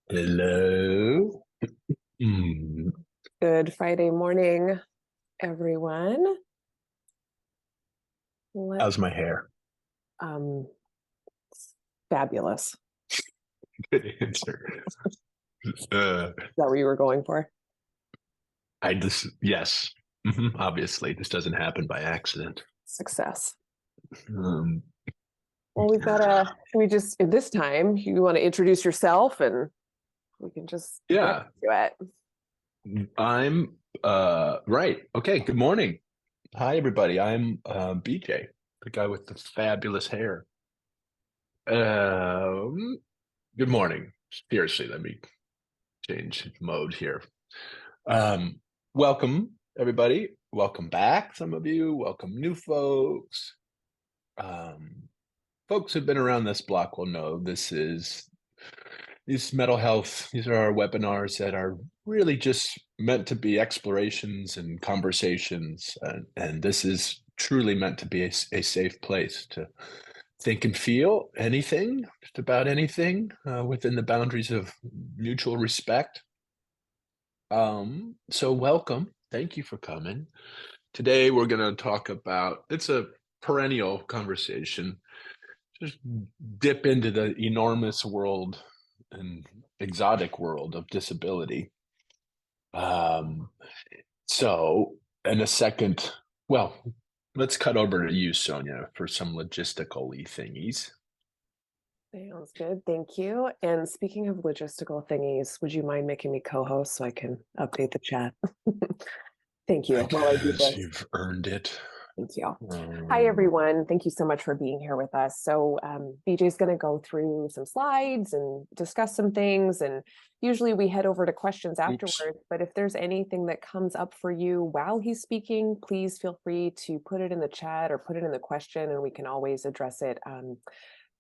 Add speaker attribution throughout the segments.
Speaker 1: Hello. Mm,
Speaker 2: Good Friday morning, everyone. Let
Speaker 1: how's my hair?
Speaker 2: um Fabulous. Is
Speaker 1: Good answer. Uh,
Speaker 2: that what you were going for?
Speaker 1: yes. Obviously, this doesn't happen by accident.
Speaker 2: Success.
Speaker 1: Um,
Speaker 2: Well, should we just this time you want to introduce yourself and we can just get
Speaker 1: yeah,
Speaker 2: to it.
Speaker 1: I'm right. Okay, good morning. Hi, everybody. I'm BJ, the guy with the fabulous hair. Um, Good morning. Seriously, let me change mode here. Um, Welcome, everybody. Welcome back, some of you. Welcome, new folks. Um, Folks who've been around this block will know these mental health. These are our webinars that are really just meant to be explorations and conversations, and this is truly meant to be a safe place to think and feel anything, just about anything, within the boundaries of mutual respect. So welcome. Thank you for coming. Today we're going to talk about, it's a perennial conversation. Just dip into the enormous world and exotic world of disability. Um, so in a second, well, let's cut over to you, Sonia, for some logistical-y thingies.
Speaker 2: Sounds good. Thank you. And speaking of logistical thingies, would you mind making me co-host so I can update the chat? Thank you.
Speaker 1: I
Speaker 2: While I do
Speaker 1: guess
Speaker 2: this.
Speaker 1: you've earned it.
Speaker 2: Thank you. Hi,
Speaker 1: Um,
Speaker 2: everyone. Thank you so much for being here with us. So BJ's going to go through some slides and discuss some things. And usually we head over to questions
Speaker 1: oops.
Speaker 2: afterwards. But if there's anything that comes up for you while he's speaking, please feel free to put it in the chat or put it in the question, and we can always address it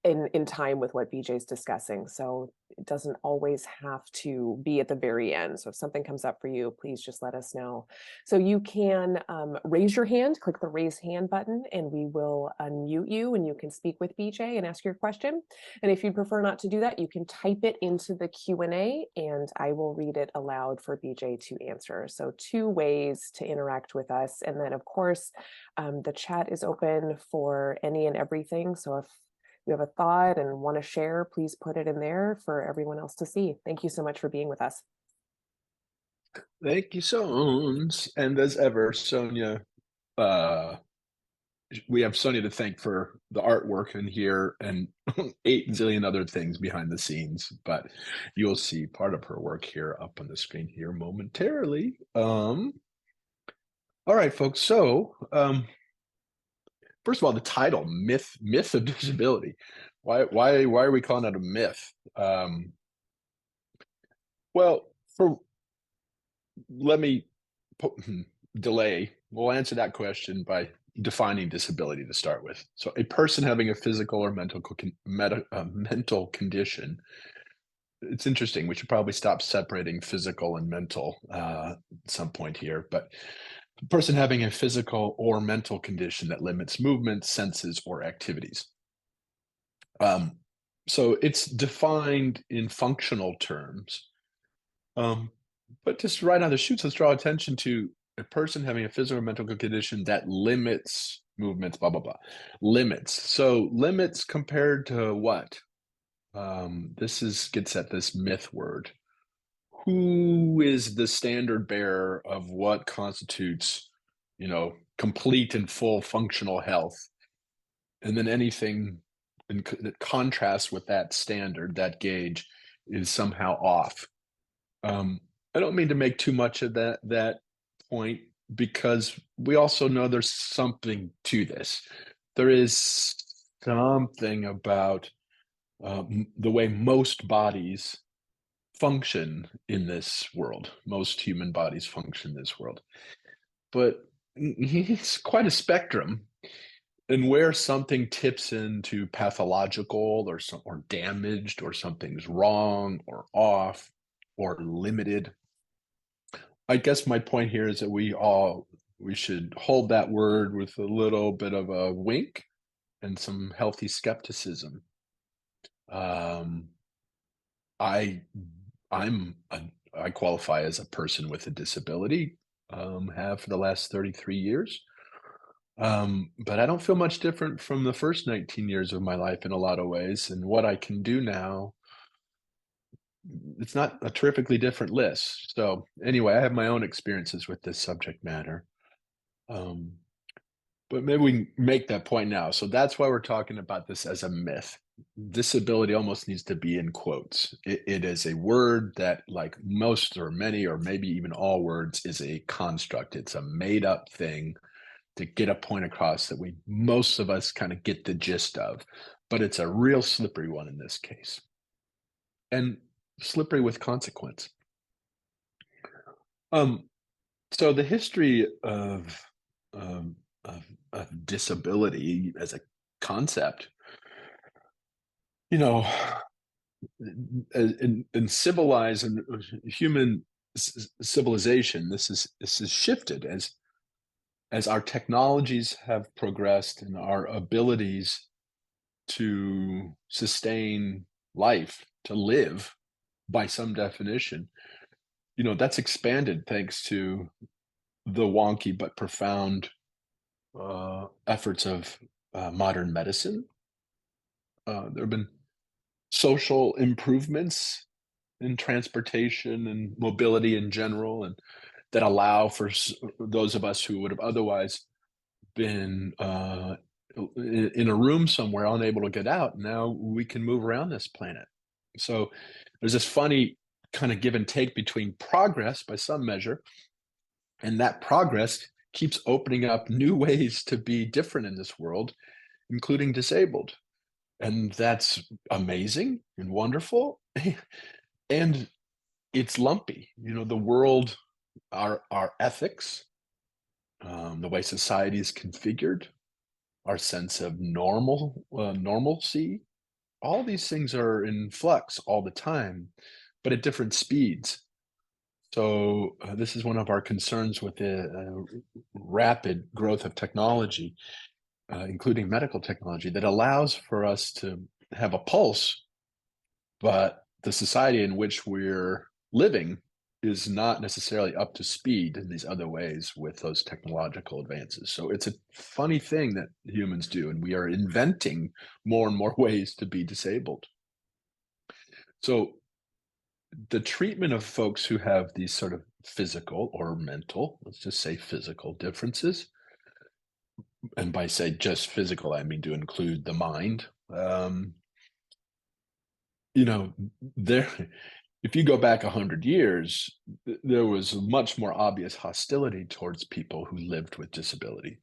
Speaker 2: in time with what BJ's discussing. So it doesn't always have to be at the very end. So if something comes up for you, please just let us know. So you can raise your hand, click the raise hand button, and we will unmute you and you can speak with BJ and ask your question. And if you prefer not to do that, you can type it into the Q&A and I will read it aloud for BJ to answer. So two ways to interact with us. And then of course, the chat is open for any and everything. So if you have a thought and want to share, please put it in there for everyone else to see. Thank you so much for being with us.
Speaker 1: Thank you, Sons. And as ever, Sonia, uh, we have Sonia to thank for the artwork in here and 8 zillion other things behind the scenes. But you'll see part of her work here up on the screen here momentarily. All right, folks. So, first of all, the title "Myth of Disability." Why are we calling it a myth? Well, for let me delay. We'll answer that question by defining disability to start with. So, a person having a physical or mental condition. It's interesting. We should probably stop separating physical and mental at some point here. But a person having a physical or mental condition that limits movement, senses, or activities. Um, so it's defined in functional terms. Um, but just right on the shoots, let's draw attention to a person having a physical or mental condition that limits movements, blah, blah, blah. Limits. So limits compared to what? This is gets at this myth word. Who is the standard bearer of what constitutes, complete and full functional health? And then anything that contrasts with that standard, that gauge, is somehow off. I don't mean to make too much of that point because we also know there's something to this. There is something about the way most bodies function in this world. Most human bodies function in this world, but it's quite a spectrum. And where something tips into pathological or damaged or something's wrong or off or limited, I guess my point here is that we should hold that word with a little bit of a wink and some healthy skepticism. Um, I I qualify as a person with a disability, have for the last 33 years. But I don't feel much different from the first 19 years of my life in a lot of ways. And what I can do now, it's not a terrifically different list. So anyway, I have my own experiences with this subject matter. Um, but maybe we can make that point now. So that's why we're talking about this as a myth. Disability almost needs to be in quotes. It is a word that, like most or many or maybe even all words, is a construct. It's a made up thing to get a point across that we most of us kind of get the gist of, but it's a real slippery one in this case, and slippery with consequence. Um, so the history um, of disability as a concept, you know, in civilized and human civilization, this is shifted as our technologies have progressed and our abilities to sustain life, to live by some definition, that's expanded thanks to the wonky but profound efforts of modern medicine. There have been social improvements in transportation and mobility in general, and that allow for those of us who would have otherwise been in a room somewhere, unable to get out. Now we can move around this planet. So there's this funny kind of give and take between progress by some measure, and that progress keeps opening up new ways to be different in this world, including disabled. And that's amazing and wonderful. And it's lumpy. The world, our ethics, the way society is configured, our sense of normalcy, all these things are in flux all the time, but at different speeds. So this is one of our concerns with the rapid growth of technology, including medical technology, that allows for us to have a pulse, but the society in which we're living is not necessarily up to speed in these other ways with those technological advances. So it's a funny thing that humans do, and we are inventing more and more ways to be disabled. So the treatment of folks who have these sort of physical or mental, let's just say physical differences, and by say just physical, I mean to include the mind. You know, there, if you go back 100 years, there was much more obvious hostility towards people who lived with disability.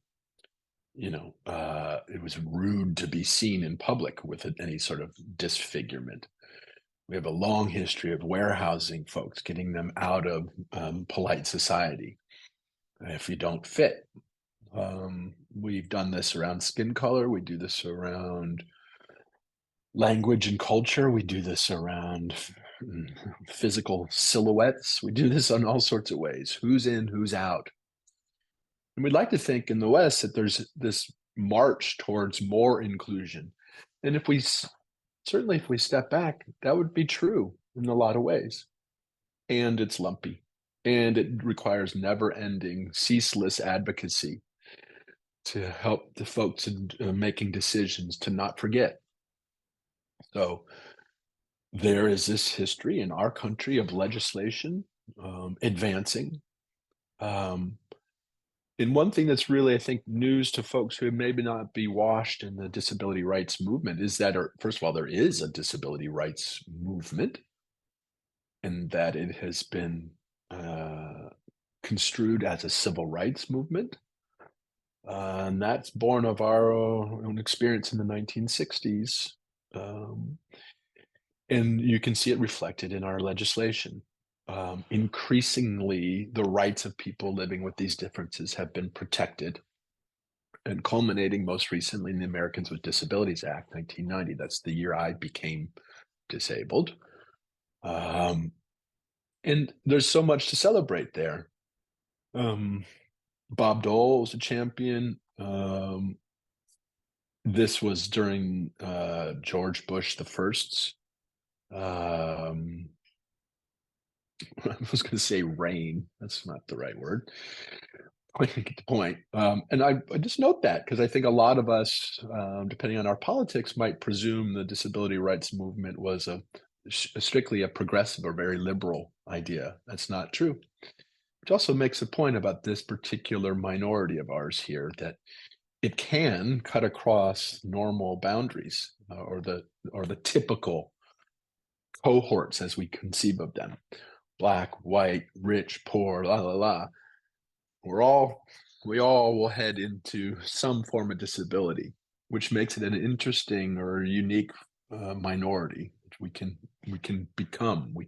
Speaker 1: It was rude to be seen in public with any sort of disfigurement. We have a long history of warehousing folks, getting them out of polite society if you don't fit. We've done this around skin color. We do this around language and culture. We do this around physical silhouettes. We do this in all sorts of ways. Who's in, who's out. And we'd like to think in the West that there's this march towards more inclusion. And certainly if we step back, that would be true in a lot of ways. And it's lumpy. And it requires never-ending, ceaseless advocacy to help the folks in making decisions to not forget. So there is this history in our country of legislation advancing. And one thing that's really, I think, news to folks who maybe not be washed in the disability rights movement is that, first of all, there is a disability rights movement, and that it has been construed as a civil rights movement. And that's born of our own experience in the 1960s. And you can see it reflected in our legislation. Increasingly, the rights of people living with these differences have been protected, and culminating most recently in the Americans with Disabilities Act, 1990. That's the year I became disabled. And there's so much to celebrate there. Bob Dole was a champion. This was during George Bush the First's I was going to say reign. That's not the right word. I get the point. And I just note that because I think a lot of us, depending on our politics, might presume the disability rights movement was strictly a progressive or very liberal idea. That's not true. Which also makes a point about this particular minority of ours here that it can cut across normal boundaries or the typical cohorts as we conceive of them: black, white, rich, poor, la la la. We're all we all will head into some form of disability, which makes it an interesting or unique minority. We can become. We,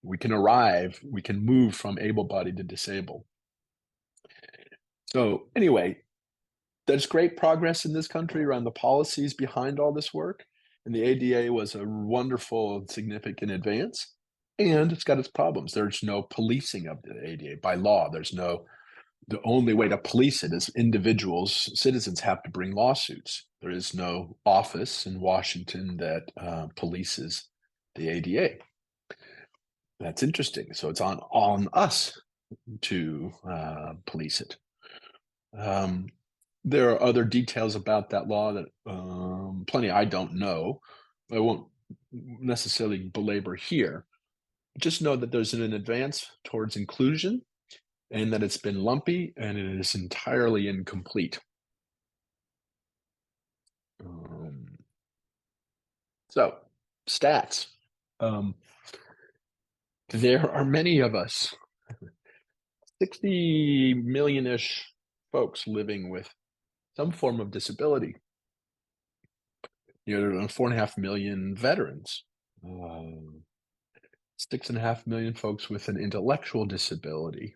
Speaker 1: we can arrive. We can move from able-bodied to disabled. So anyway, there's great progress in this country around the policies behind all this work, and the ADA was a wonderful and significant advance. And it's got its problems. There's no policing of the ADA by law. The only way to police it is individuals, citizens have to bring lawsuits. There is no office in Washington that polices the ADA. That's interesting. So it's on us to police it. There are other details about that law that plenty I don't know. I won't necessarily belabor here. Just know that there's an advance towards inclusion and that it's been lumpy and it is entirely incomplete. So, stats. There are many of us, 60 million-ish folks living with some form of disability. There are 4.5 million veterans, 6.5 million folks with an intellectual disability.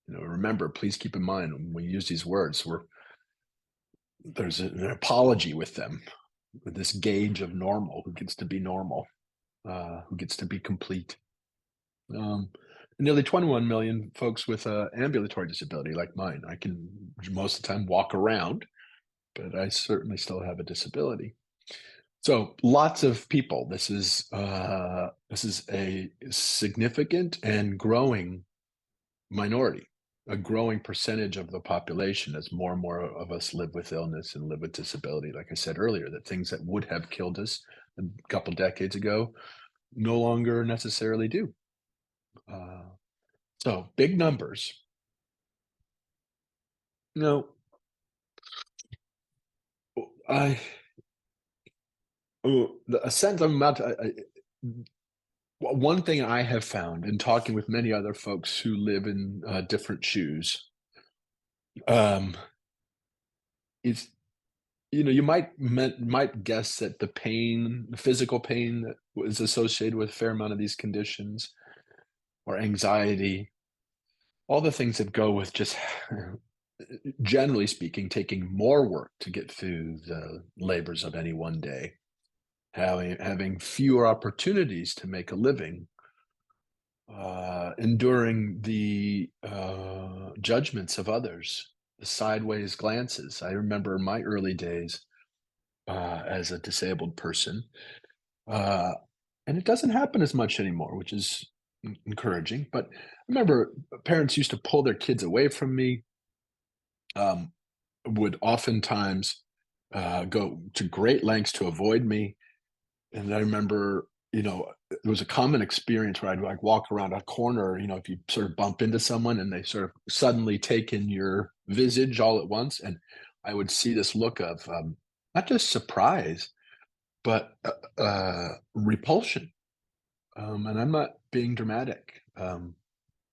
Speaker 1: Remember, please keep in mind when we use these words, there's an apology with them, with this gauge of normal, who gets to be normal, who gets to be complete. Nearly 21 million folks with an ambulatory disability like mine. I can most of the time walk around, but I certainly still have a disability. So lots of people. This is a significant and growing minority, a growing percentage of the population as more and more of us live with illness and live with disability. Like I said earlier, that things that would have killed us a couple decades ago no longer necessarily do. So big numbers. A sense I'm about to, one thing I have found in talking with many other folks who live in different shoes, is you might guess that the physical pain that was associated with a fair amount of these conditions, or anxiety, all the things that go with just generally speaking, taking more work to get through the labors of any one day, having fewer opportunities to make a living, enduring the judgments of others, the sideways glances. I remember my early days as a disabled person, and it doesn't happen as much anymore, which is encouraging. But I remember parents used to pull their kids away from me, would oftentimes go to great lengths to avoid me. And I remember, it was a common experience where I'd like walk around a corner, if you sort of bump into someone and they sort of suddenly take in your visage all at once. And I would see this look of not just surprise, but repulsion. And I'm not being dramatic.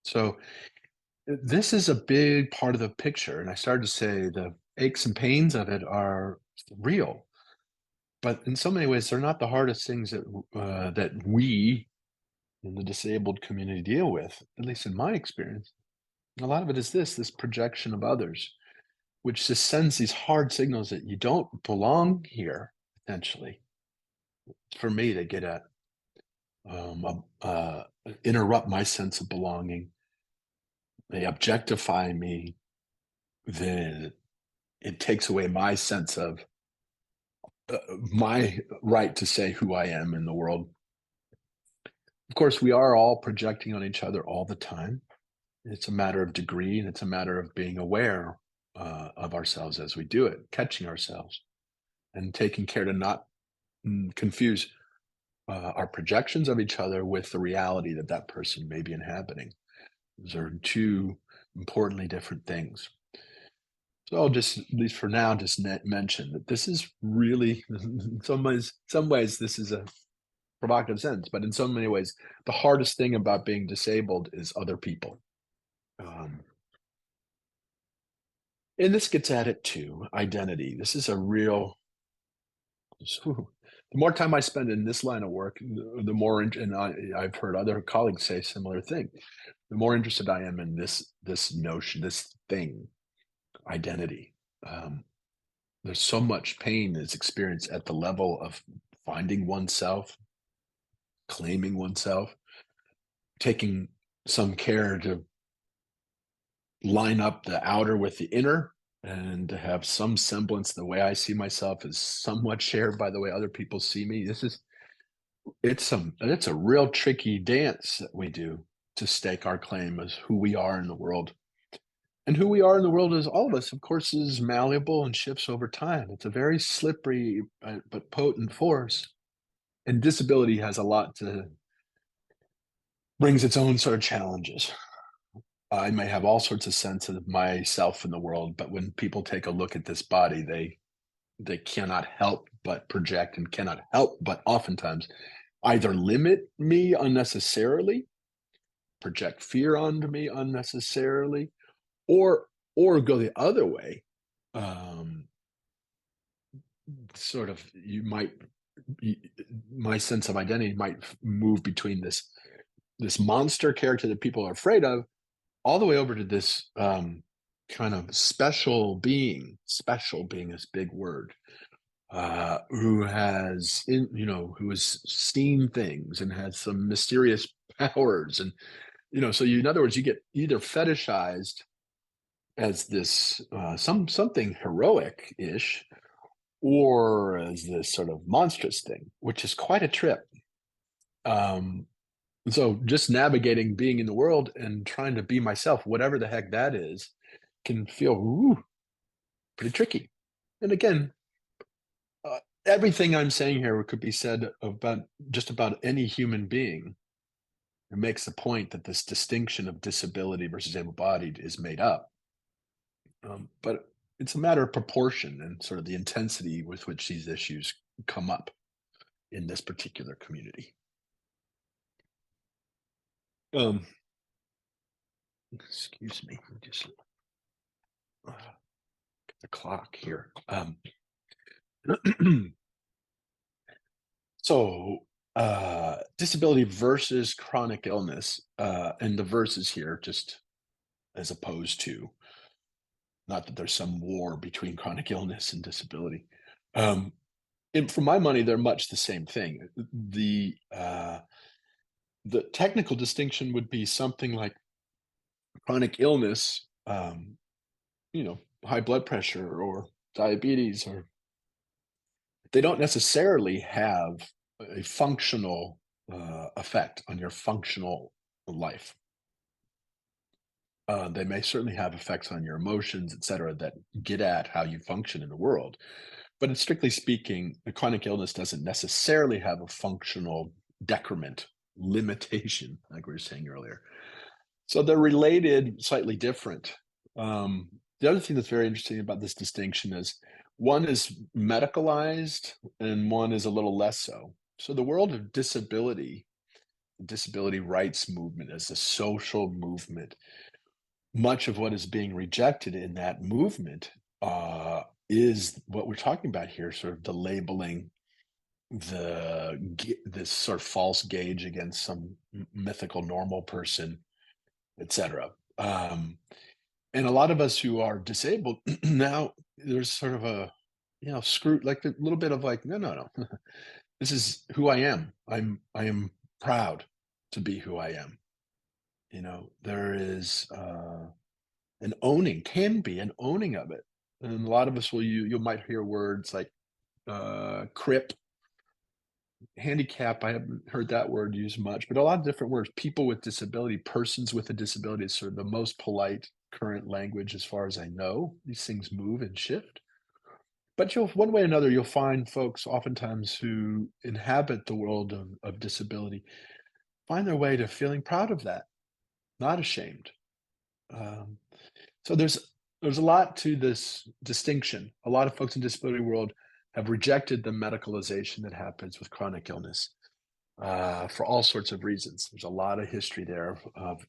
Speaker 1: So this is a big part of the picture. And I started to say the aches and pains of it are real. But in so many ways, they're not the hardest things that we in the disabled community deal with, at least in my experience. A lot of it is this projection of others, which just sends these hard signals that you don't belong here, potentially. For me to get at, interrupt my sense of belonging, they objectify me, then it takes away my sense of my right to say who I am in the world. Of course, we are all projecting on each other all the time. It's a matter of degree, and it's a matter of being aware of ourselves as we do it, catching ourselves, and taking care to not confuse our projections of each other with the reality that that person may be inhabiting. Those are two importantly different things. So I'll just, at least for now, just mention that this is really, in some ways, this is a provocative sentence, but in so many ways, the hardest thing about being disabled is other people. And this gets at it too, identity. This is a real, the more time I spend in this line of work, the more, and I've heard other colleagues say similar thing, the more interested I am in this notion, this thing, identity. There's so much pain that's experienced at the level of finding oneself, claiming oneself, taking some care to line up the outer with the inner, and to have some semblance the way I see myself is somewhat shared by the way other people see me. It's a real tricky dance that we do to stake our claim as who we are in the world. And who we are in the world as all of us, of course, is malleable and shifts over time. It's a very slippery but potent force. And disability has a lot to brings its own sort of challenges. I may have all sorts of sense of myself in the world, but when people take a look at this body, they cannot help but project and cannot help but oftentimes either limit me unnecessarily, project fear onto me unnecessarily, or go the other way. Um, sort of, my sense of identity might move between this monster character that people are afraid of, all the way over to this kind of special being is a big word, who has, who has seen things and has some mysterious powers. And, so in other words, you get either fetishized as this something heroic-ish, or as this sort of monstrous thing, which is quite a trip. So just navigating being in the world and trying to be myself, whatever the heck that is, can feel pretty tricky. And again, everything I'm saying here could be said about just about any human being. It makes the point that this distinction of disability versus able-bodied is made up. But it's a matter of proportion and sort of the intensity with which these issues come up in this particular community. Excuse me, just the clock here. So, disability versus chronic illness, and the verses here, just as opposed to, not that there's some war between chronic illness and disability. And for my money, they're much the same thing. The technical distinction would be something like chronic illness, high blood pressure or diabetes, or they don't necessarily have a functional effect on your functional life. They may certainly have effects on your emotions, et cetera, that get at how you function in the world. But strictly speaking, the chronic illness doesn't necessarily have a functional decrement, limitation, like we were saying earlier. So they're related, slightly different. The other thing that's very interesting about this distinction is one is medicalized and one is a little less so. So the world of disability rights movement is a social movement. Much of what is being rejected in that movement is what we're talking about here, sort of the labeling, this sort of false gauge against some mythical normal person, etc. And a lot of us who are disabled now, there's sort of a screw, like a little bit of like, no, this is who I am. I am proud to be who I am. There is can be an owning of it. And a lot of us you might hear words like crip, handicap, I haven't heard that word used much, but a lot of different words. People with disability, persons with a disability is sort of the most polite current language as far as I know. These things move and shift. But you'll one way or another, you'll find folks oftentimes who inhabit the world of disability find their way to feeling proud of that, not ashamed. Um, so there's a lot to this distinction. A lot of folks in disability world have rejected the medicalization that happens with chronic illness for all sorts of reasons. There's a lot of history there of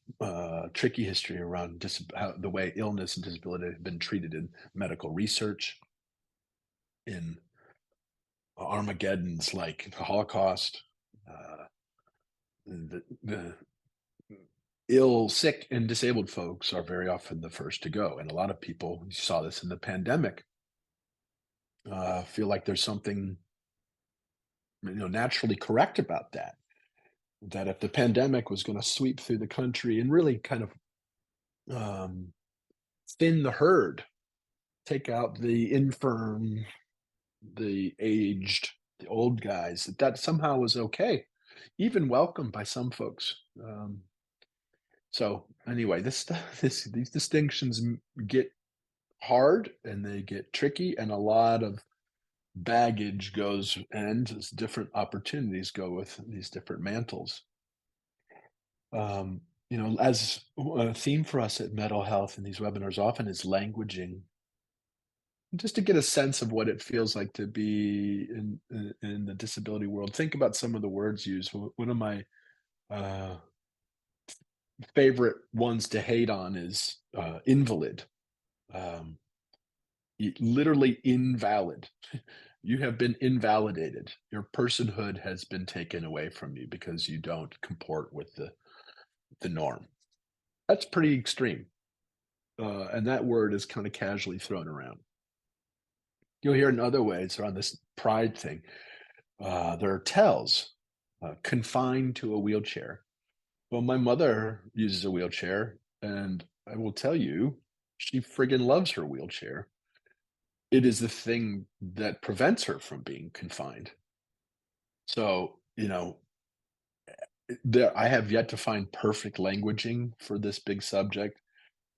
Speaker 1: tricky history around the way illness and disability have been treated in medical research, in Armageddon's like the Holocaust. Uh, the ill, sick, and disabled folks are very often the first to go, and a lot of people, you saw this in the pandemic, feel like there's something naturally correct about that. That if the pandemic was going to sweep through the country and really kind of um, thin the herd, take out the infirm, the aged, the old guys, that somehow was okay, even welcomed by some folks. So anyway, these distinctions get hard and they get tricky, and a lot of baggage goes and different opportunities go with these different mantles. Um, as a theme for us at Mental Health in these webinars often is languaging, just to get a sense of what it feels like to be in the disability world. Think about some of the words used. One of my uh, favorite ones to hate on is invalid. Um, literally invalid. You have been invalidated. Your personhood has been taken away from you because you don't comport with the norm. That's pretty extreme. And that word is kind of casually thrown around. You'll hear in other ways around this pride thing. There are tells, confined to a wheelchair. Well, my mother uses a wheelchair, and I will tell you, she friggin' loves her wheelchair. It is the thing that prevents her from being confined. So, I have yet to find perfect languaging for this big subject,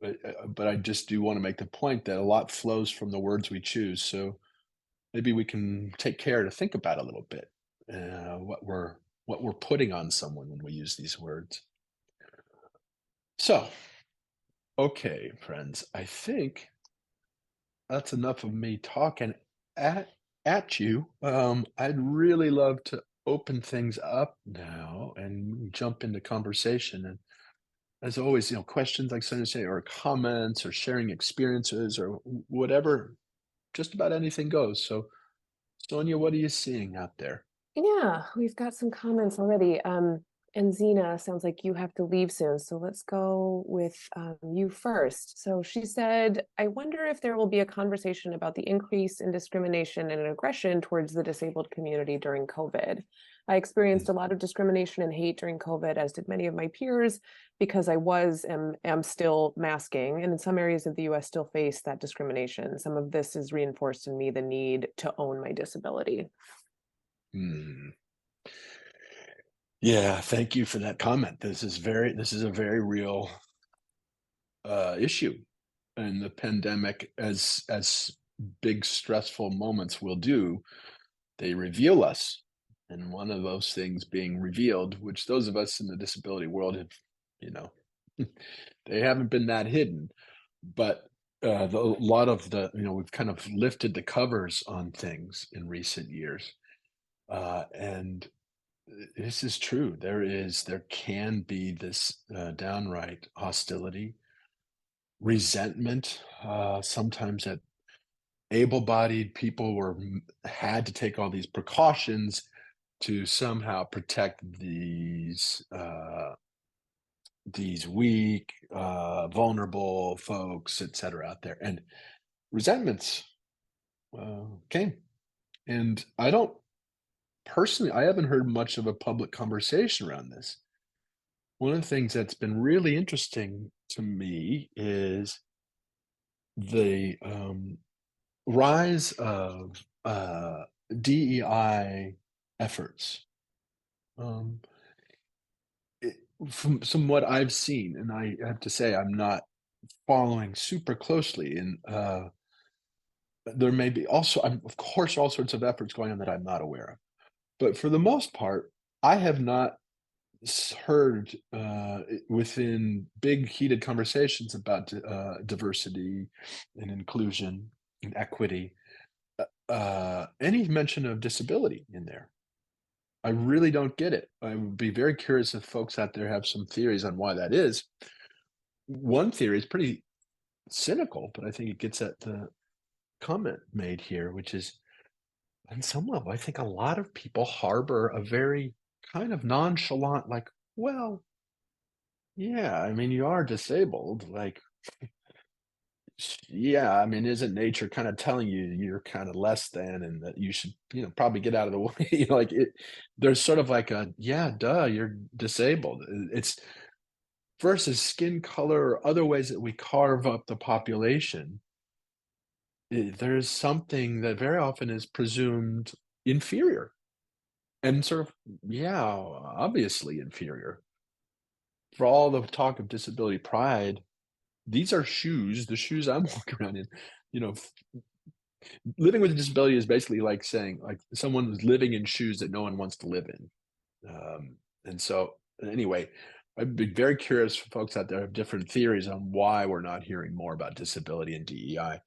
Speaker 1: but I just do want to make the point that a lot flows from the words we choose. So maybe we can take care to think about a little bit what we're putting on someone when we use these words. So, okay, friends, I think that's enough of me talking at at you. I'd really love to open things up now and jump into conversation. And as always, questions like Sonia say, or comments, or sharing experiences, or whatever, just about anything goes. So, Sonia, what are you seeing out there?
Speaker 2: Yeah, we've got some comments already. And Zena, sounds like you have to leave soon. So let's go with you first. So she said, I wonder if there will be a conversation about the increase in discrimination and aggression towards the disabled community during COVID. I experienced a lot of discrimination and hate during COVID, as did many of my peers, because I am still masking, and in some areas of the US still face that discrimination. Some of this has reinforced in me the need to own my disability.
Speaker 1: Hmm. Yeah, thank you for that comment. This is a very real issue, and the pandemic, as big stressful moments will do, they reveal us. And one of those things being revealed, which those of us in the disability world have, you know, they haven't been that hidden, but a lot of we've kind of lifted the covers on things in recent years, and this is true. There can be this downright hostility, resentment. Sometimes that able-bodied people had to take all these precautions to somehow protect these weak, vulnerable folks, et cetera, out there, and resentments came. And I haven't heard much of a public conversation around this. One of the things that's been really interesting to me is the rise of DEI efforts. Um, it, from what I've seen, and I have to say I'm not following super closely, and there may be also, of course, all sorts of efforts going on that I'm not aware of. But for the most part, I have not heard within big heated conversations about diversity and inclusion and equity any mention of disability in there. I really don't get it. I would be very curious if folks out there have some theories on why that is. One theory is pretty cynical, but I think it gets at the comment made here, which is on some level, I think a lot of people harbor a very kind of nonchalant, like, well, yeah, I mean, you are disabled. Like, yeah, I mean, isn't nature kind of telling you you're kind of less than and that you should, probably get out of the way? Like there's sort of like a, yeah, duh, you're disabled. It's versus skin color or other ways that we carve up the population. There's something that very often is presumed inferior and sort of, yeah, obviously inferior. For all the talk of disability pride, these are shoes, the shoes I'm walking around in, you know, living with a disability is basically like saying, like, someone who's living in shoes that no one wants to live in. And so, anyway, I'd be very curious for folks out there have different theories on why we're not hearing more about disability and DEI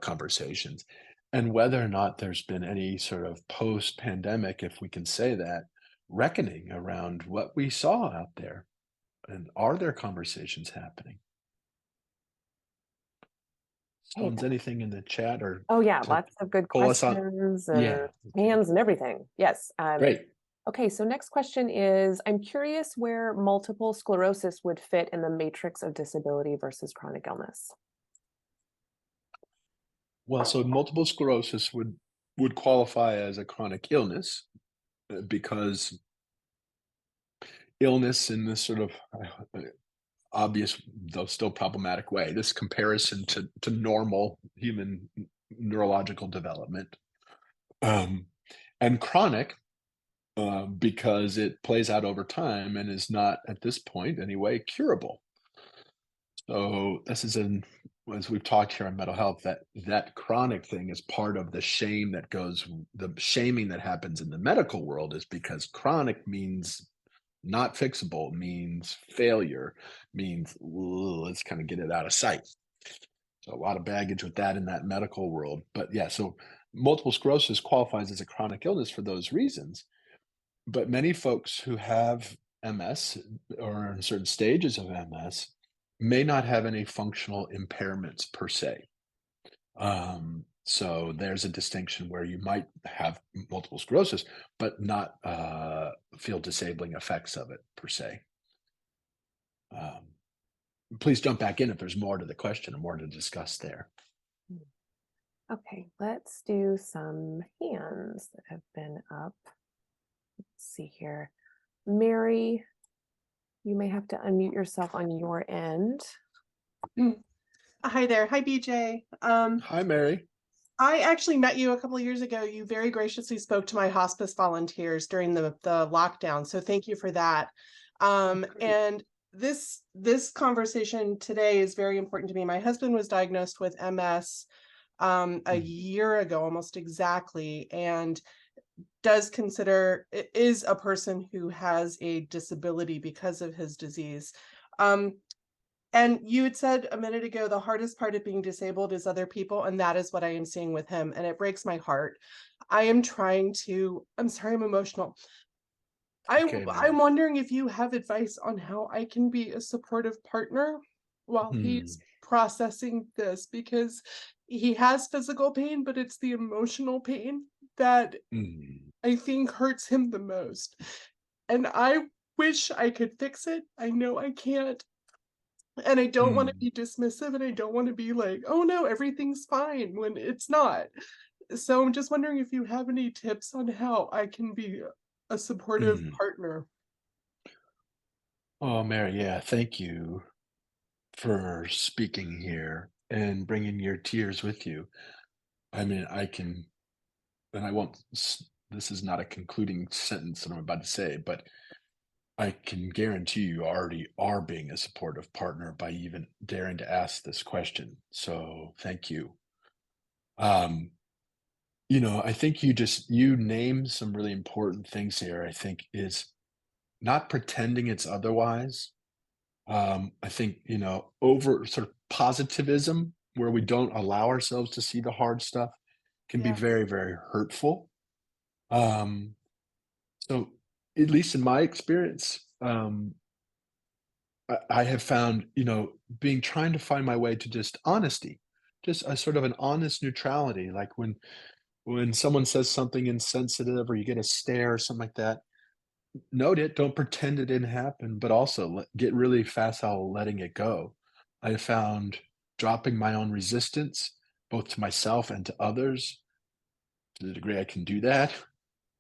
Speaker 1: conversations, and whether or not there's been any sort of post-pandemic, if we can say that, reckoning around what we saw out there, and are there conversations happening?
Speaker 2: Hey,
Speaker 1: Stones, anything in the chat or
Speaker 2: oh yeah,
Speaker 1: to
Speaker 2: lots of good
Speaker 1: pull us on?
Speaker 2: questions and
Speaker 1: Yeah. Okay.
Speaker 2: hands and everything. Yes.
Speaker 1: Great.
Speaker 2: Okay, so next question is, I'm curious where multiple sclerosis would fit in the matrix of disability versus chronic illness.
Speaker 1: Well, so multiple sclerosis would qualify as a chronic illness because illness in this sort of obvious, though still problematic way, this comparison to normal human neurological development, um, and chronic because it plays out over time and is not at this point anyway curable. So this is an as we've talked here on mental health, that chronic thing is part of the shame that goes the shaming that happens in the medical world is because chronic means not fixable, means failure, means let's kind of get it out of sight. So a lot of baggage with that in that medical world. But yeah, so multiple sclerosis qualifies as a chronic illness for those reasons. But many folks who have MS or in certain stages of MS may not have any functional impairments per se. So there's a distinction where you might have multiple sclerosis, but not feel disabling effects of it per se. Um, Please jump back in if there's more to the question and more to discuss there.
Speaker 2: Hmm. Okay, let's do some hands that have been up. Let's see here. Mary, you may have to unmute yourself on your end.
Speaker 3: Hi there. Hi, BJ.
Speaker 1: Hi, Mary.
Speaker 3: I actually met you a couple of years ago. You very graciously spoke to my hospice volunteers during the lockdown. So thank you for that. And this conversation today is very important to me. My husband was diagnosed with MS a year ago, almost exactly, and is a person who has a disability because of his disease. And you had said a minute ago, the hardest part of being disabled is other people, and that is what I am seeing with him, and it breaks my heart. I'm sorry, I'm emotional.
Speaker 1: Okay,
Speaker 3: I'm
Speaker 1: Mary.
Speaker 3: wondering if you have advice on how I can be a supportive partner while he's processing this, because he has physical pain, but it's the emotional pain that I think hurts him the most. And I wish I could fix it. I know I can't. And I don't want to be dismissive, and I don't want to be like, oh no, everything's fine when it's not. So I'm just wondering if you have any tips on how I can be a supportive partner.
Speaker 1: Oh, Mary, yeah, thank you for speaking here and bringing your tears with you. I mean, I can, and I won't this is not a concluding sentence that I'm about to say, but I can guarantee you already are being a supportive partner by even daring to ask this question. So thank you. Um, I think you named some really important things here. I think is not pretending it's otherwise. I think, over sort of positivism where we don't allow ourselves to see the hard stuff can be
Speaker 3: Yeah.
Speaker 1: very, very hurtful. Um, so at least in my experience, I have found, being trying to find my way to just honesty, just a sort of an honest neutrality. Like when someone says something insensitive or you get a stare or something like that, note it, don't pretend it didn't happen, but also get really facile letting it go. I have found dropping my own resistance, both to myself and to others, to the degree I can do that,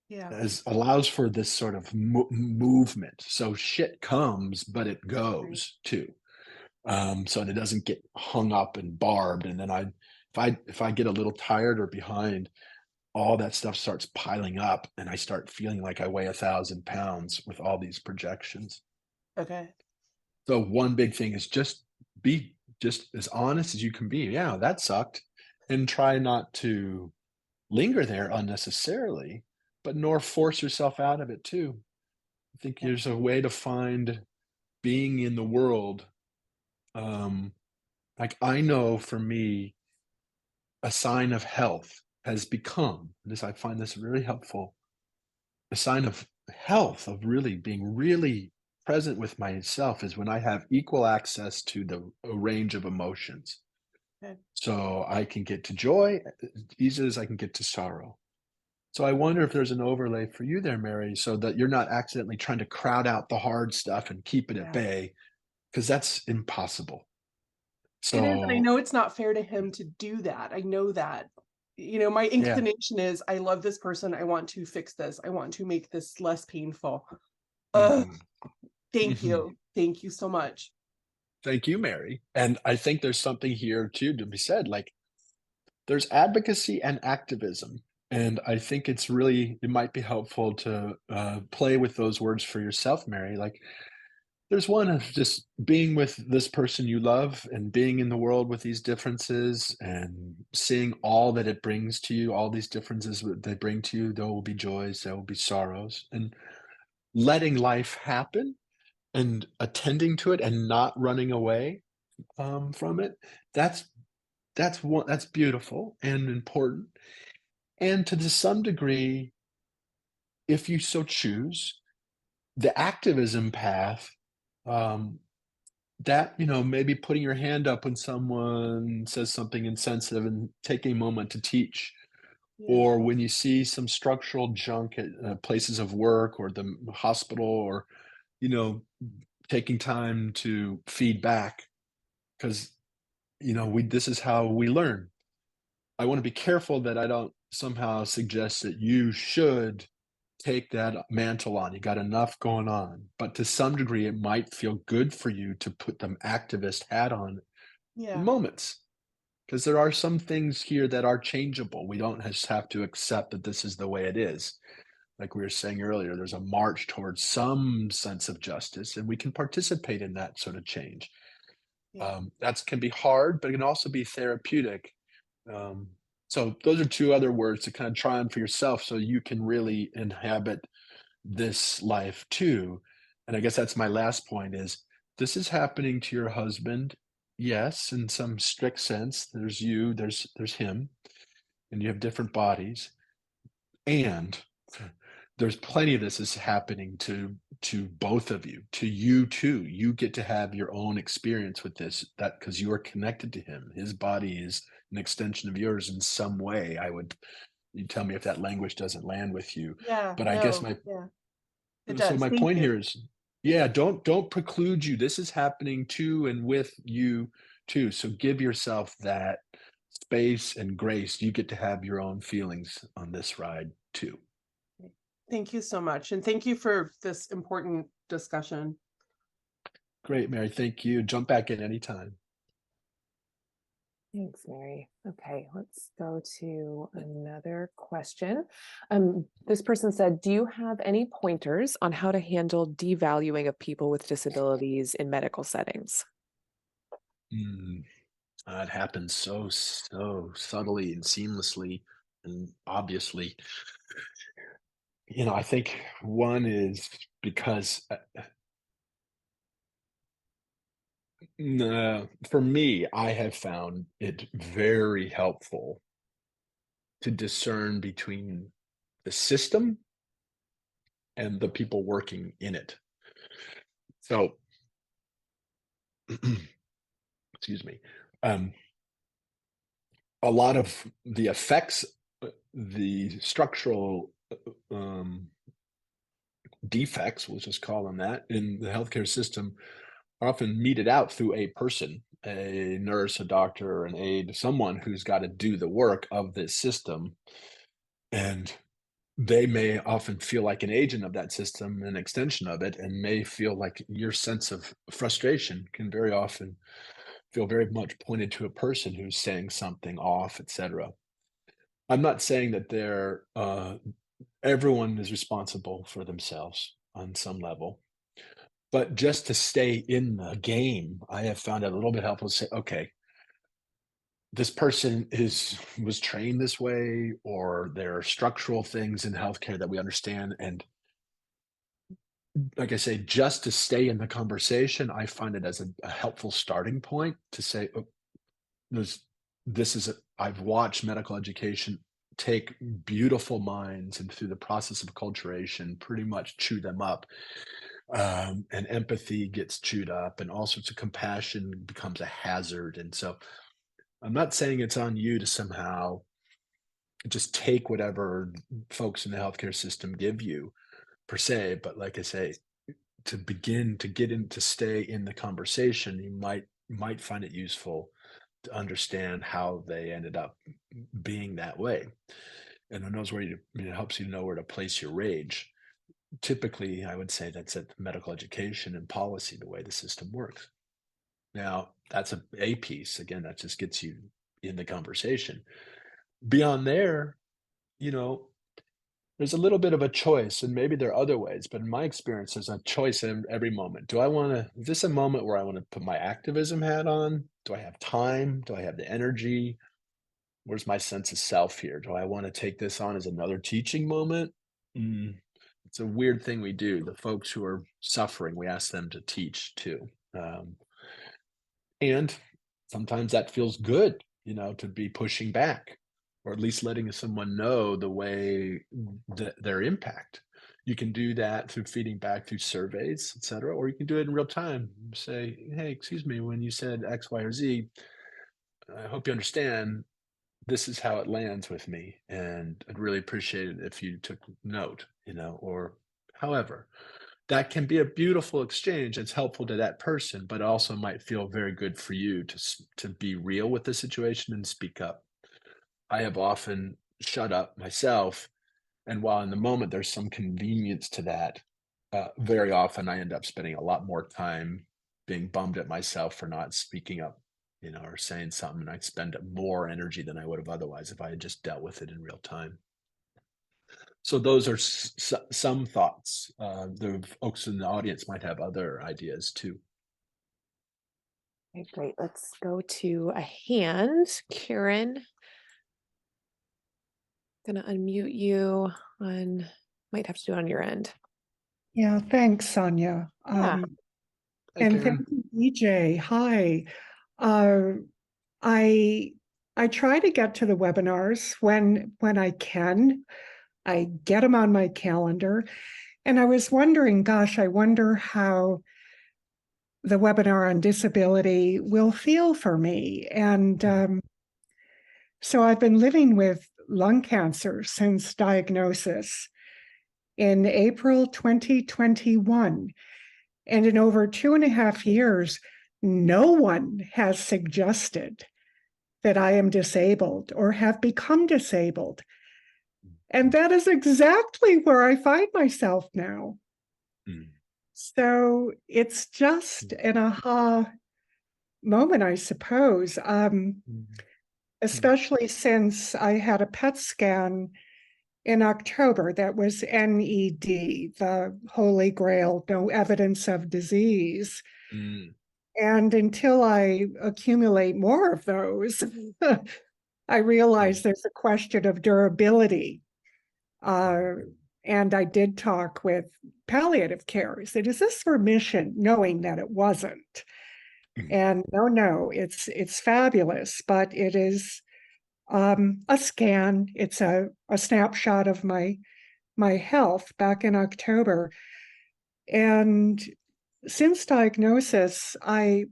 Speaker 3: Yeah.
Speaker 1: as allows for this sort of movement. So shit comes, but it
Speaker 3: Right.
Speaker 1: goes too. So that it doesn't get hung up and barbed. And then if I get a little tired or behind, all that stuff starts piling up, and I start feeling like I weigh 1,000 pounds with all these projections.
Speaker 3: Okay.
Speaker 1: So one big thing is just be just as honest as you can be. Yeah, that sucked, and try not to linger there unnecessarily, but nor force yourself out of it too. I think
Speaker 3: Yeah.
Speaker 1: there's a way to find being in the world. Um, like I know for me, a sign of health has become this. I find this really helpful. A sign of health, of really being really present with myself, is when I have equal access to a range of emotions.
Speaker 3: Okay.
Speaker 1: So I can get to joy as easily as I can get to sorrow. So I wonder if there's an overlay for you there, Mary, so that you're not accidentally trying to crowd out the hard stuff and keep it at
Speaker 3: Yeah.
Speaker 1: bay, because that's impossible.
Speaker 3: It is, and I
Speaker 1: So
Speaker 3: know it's not fair to him to do that. I know that. My
Speaker 1: yeah.
Speaker 3: inclination is, I love this person. I want to fix this. I want to make this less painful. Uh,
Speaker 1: Mhm.
Speaker 3: thank
Speaker 1: Mhm.
Speaker 3: you. Thank you so much.
Speaker 1: Thank you, Mary. And I think there's something here too to be said. Like there's advocacy and activism. And I think it might be helpful to play with those words for yourself, Mary. Like there's one of just being with this person you love and being in the world with these differences and seeing all that it brings to you, all these differences that they bring to you. There will be joys, there will be sorrows, and letting life happen and attending to it and not running away from it. That's that's beautiful and important. And to some degree, if you so choose, the activism path, um, that, maybe putting your hand up when someone says something insensitive and taking a moment to teach,
Speaker 3: Yeah.
Speaker 1: or when you see some structural junk at places of work or the hospital, or, you know, taking time to feed back because, this is how we learn. I want to be careful that I don't somehow suggest that you should take that mantle on. You got enough going on. But to some degree, it might feel good for you to put the activist hat on in
Speaker 3: Yeah.
Speaker 1: moments, because there are some things here that are changeable. We don't just have to accept that this is the way it is. Like we were saying earlier, there's a march towards some sense of justice, and we can participate in that sort of change.
Speaker 3: Yeah.
Speaker 1: That can be hard, but it can also be therapeutic. Um, so those are two other words to kind of try on for yourself so you can really inhabit this life too. And I guess that's my last point is this is happening to your husband. Yes, in some strict sense, there's you, there's him, and you have different bodies. And there's plenty of this is happening to both of you, to you too. You get to have your own experience with this, that because you are connected to him. His body is an extension of yours in some way. You tell me if that language doesn't land with you.
Speaker 3: Yeah.
Speaker 1: But I guess
Speaker 3: No.
Speaker 1: my
Speaker 3: Yeah. It
Speaker 1: so
Speaker 3: does.
Speaker 1: my
Speaker 3: Thank
Speaker 1: point
Speaker 3: you.
Speaker 1: here is, yeah, don't preclude you. This is happening to and with you too. So give yourself that space and grace. You get to have your own feelings on this ride too.
Speaker 3: Thank you so much. And thank you for this important discussion.
Speaker 1: Great, Mary. Thank you. Jump back in anytime.
Speaker 2: Thanks, Mary. Okay, let's go to another question. This person said, do you have any pointers on how to handle devaluing of people with disabilities in medical settings?
Speaker 1: It happens so subtly and seamlessly and obviously. I think one is because for me, I have found it very helpful to discern between the system and the people working in it. So, excuse me. A lot of the effects, the structural defects, we'll just call them that, in the healthcare system are often meted out through a person, a nurse, a doctor, an aide, someone who's got to do the work of this system. And they may often feel like an agent of that system, an extension of it, and may feel like your sense of frustration can very often feel very much pointed to a person who's saying something off, etc. I'm not saying that everyone is responsible for themselves on some level, but just to stay in the game, I have found it a little bit helpful to say, okay, this person was trained this way, or there are structural things in healthcare that we understand. And like I say, just to stay in the conversation, I find it as a helpful starting point to say, oh, I've watched medical education take beautiful minds and through the process of acculturation, pretty much chew them up. And empathy gets chewed up, and all sorts of compassion becomes a hazard. And so I'm not saying it's on you to somehow just take whatever folks in the healthcare system give you per se, but like I say, to begin to get in to stay in the conversation, you might find it useful to understand how they ended up being that way. And who knows it helps you know where to place your rage. Typically, I would say that's at medical education and policy, the way the system works. Now, that's a piece. Again, that just gets you in the conversation. Beyond there, you know, there's a little bit of a choice, and maybe there are other ways, but in my experience, there's a choice in every moment. Is this a moment where I want to put my activism hat on? Do I have time? Do I have the energy? Where's my sense of self here? Do I want to take this on as another teaching moment? It's a weird thing we do. The folks who are suffering, we ask them to teach too. And sometimes that feels good, to be pushing back, or at least letting someone know the way their impact. You can do that through feeding back through surveys, et cetera, or you can do it in real time. Say, hey, excuse me, when you said X, Y, or Z, I hope you understand this is how it lands with me. And I'd really appreciate it if you took note, or however. That can be a beautiful exchange. It's helpful to that person, but also might feel very good for you to be real with the situation and speak up. I have often shut up myself, and while in the moment there's some convenience to that, very often I end up spending a lot more time being bummed at myself for not speaking up, or saying something, and I spend more energy than I would have otherwise if I had just dealt with it in real time. So those are some thoughts. The folks in the audience might have other ideas too.
Speaker 2: Okay, great. Let's go to a hand. Karen, gonna unmute you might have to do it on your end.
Speaker 4: Yeah, thanks, Sonia.
Speaker 2: Yeah.
Speaker 4: And thank you, EJ. Hi. I try to get to the webinars when I can. I get them on my calendar. And I was wondering, gosh, I wonder how the webinar on disability will feel for me. And so I've been living with lung cancer since diagnosis in April 2021. And in over 2.5 years, no one has suggested that I am disabled or have become disabled. And that is exactly where I find myself now. So it's just an aha moment, I suppose,
Speaker 1: Mm.
Speaker 4: especially since I had a PET scan in October that was NED, the Holy Grail, no evidence of disease.
Speaker 1: Mm.
Speaker 4: And until I accumulate more of those, I realize there's a question of durability. And I did talk with palliative care. I said, is this remission? Knowing that it wasn't. And no, it's fabulous, but it is a scan. It's a snapshot of my health back in October. And since diagnosis, I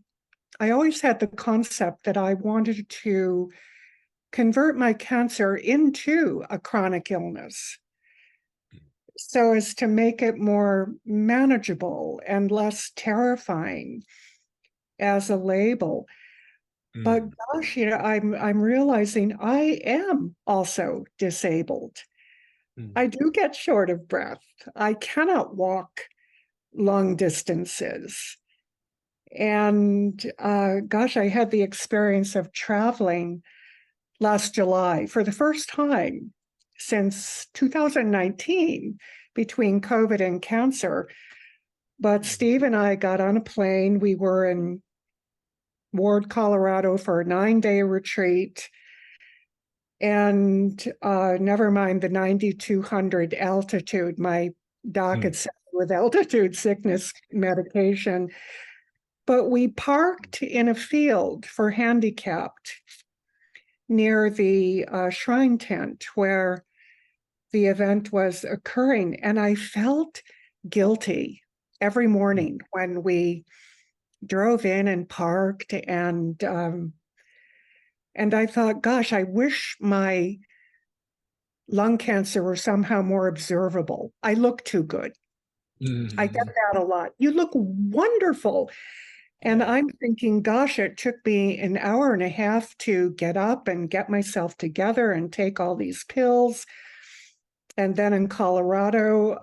Speaker 4: always had the concept that I wanted to convert my cancer into a chronic illness so as to make it more manageable and less terrifying as a label. But gosh, I'm realizing I am also disabled. I do get short of breath. I cannot walk long distances. And gosh, I had the experience of traveling last July for the first time since 2019 between COVID and cancer. But Steve and I got on a plane. We were in Ward, Colorado for a 9-day retreat. And never mind the 9,200 altitude, my doc had sent me with altitude sickness medication. But we parked in a field for handicapped near the shrine tent where the event was occurring. And I felt guilty every morning when we drove in and parked. And I thought, gosh, I wish my lung cancer were somehow more observable. I look too good. I get that a lot. You look wonderful. And I'm thinking, gosh, it took me an hour and a half to get up and get myself together and take all these pills. And then in Colorado,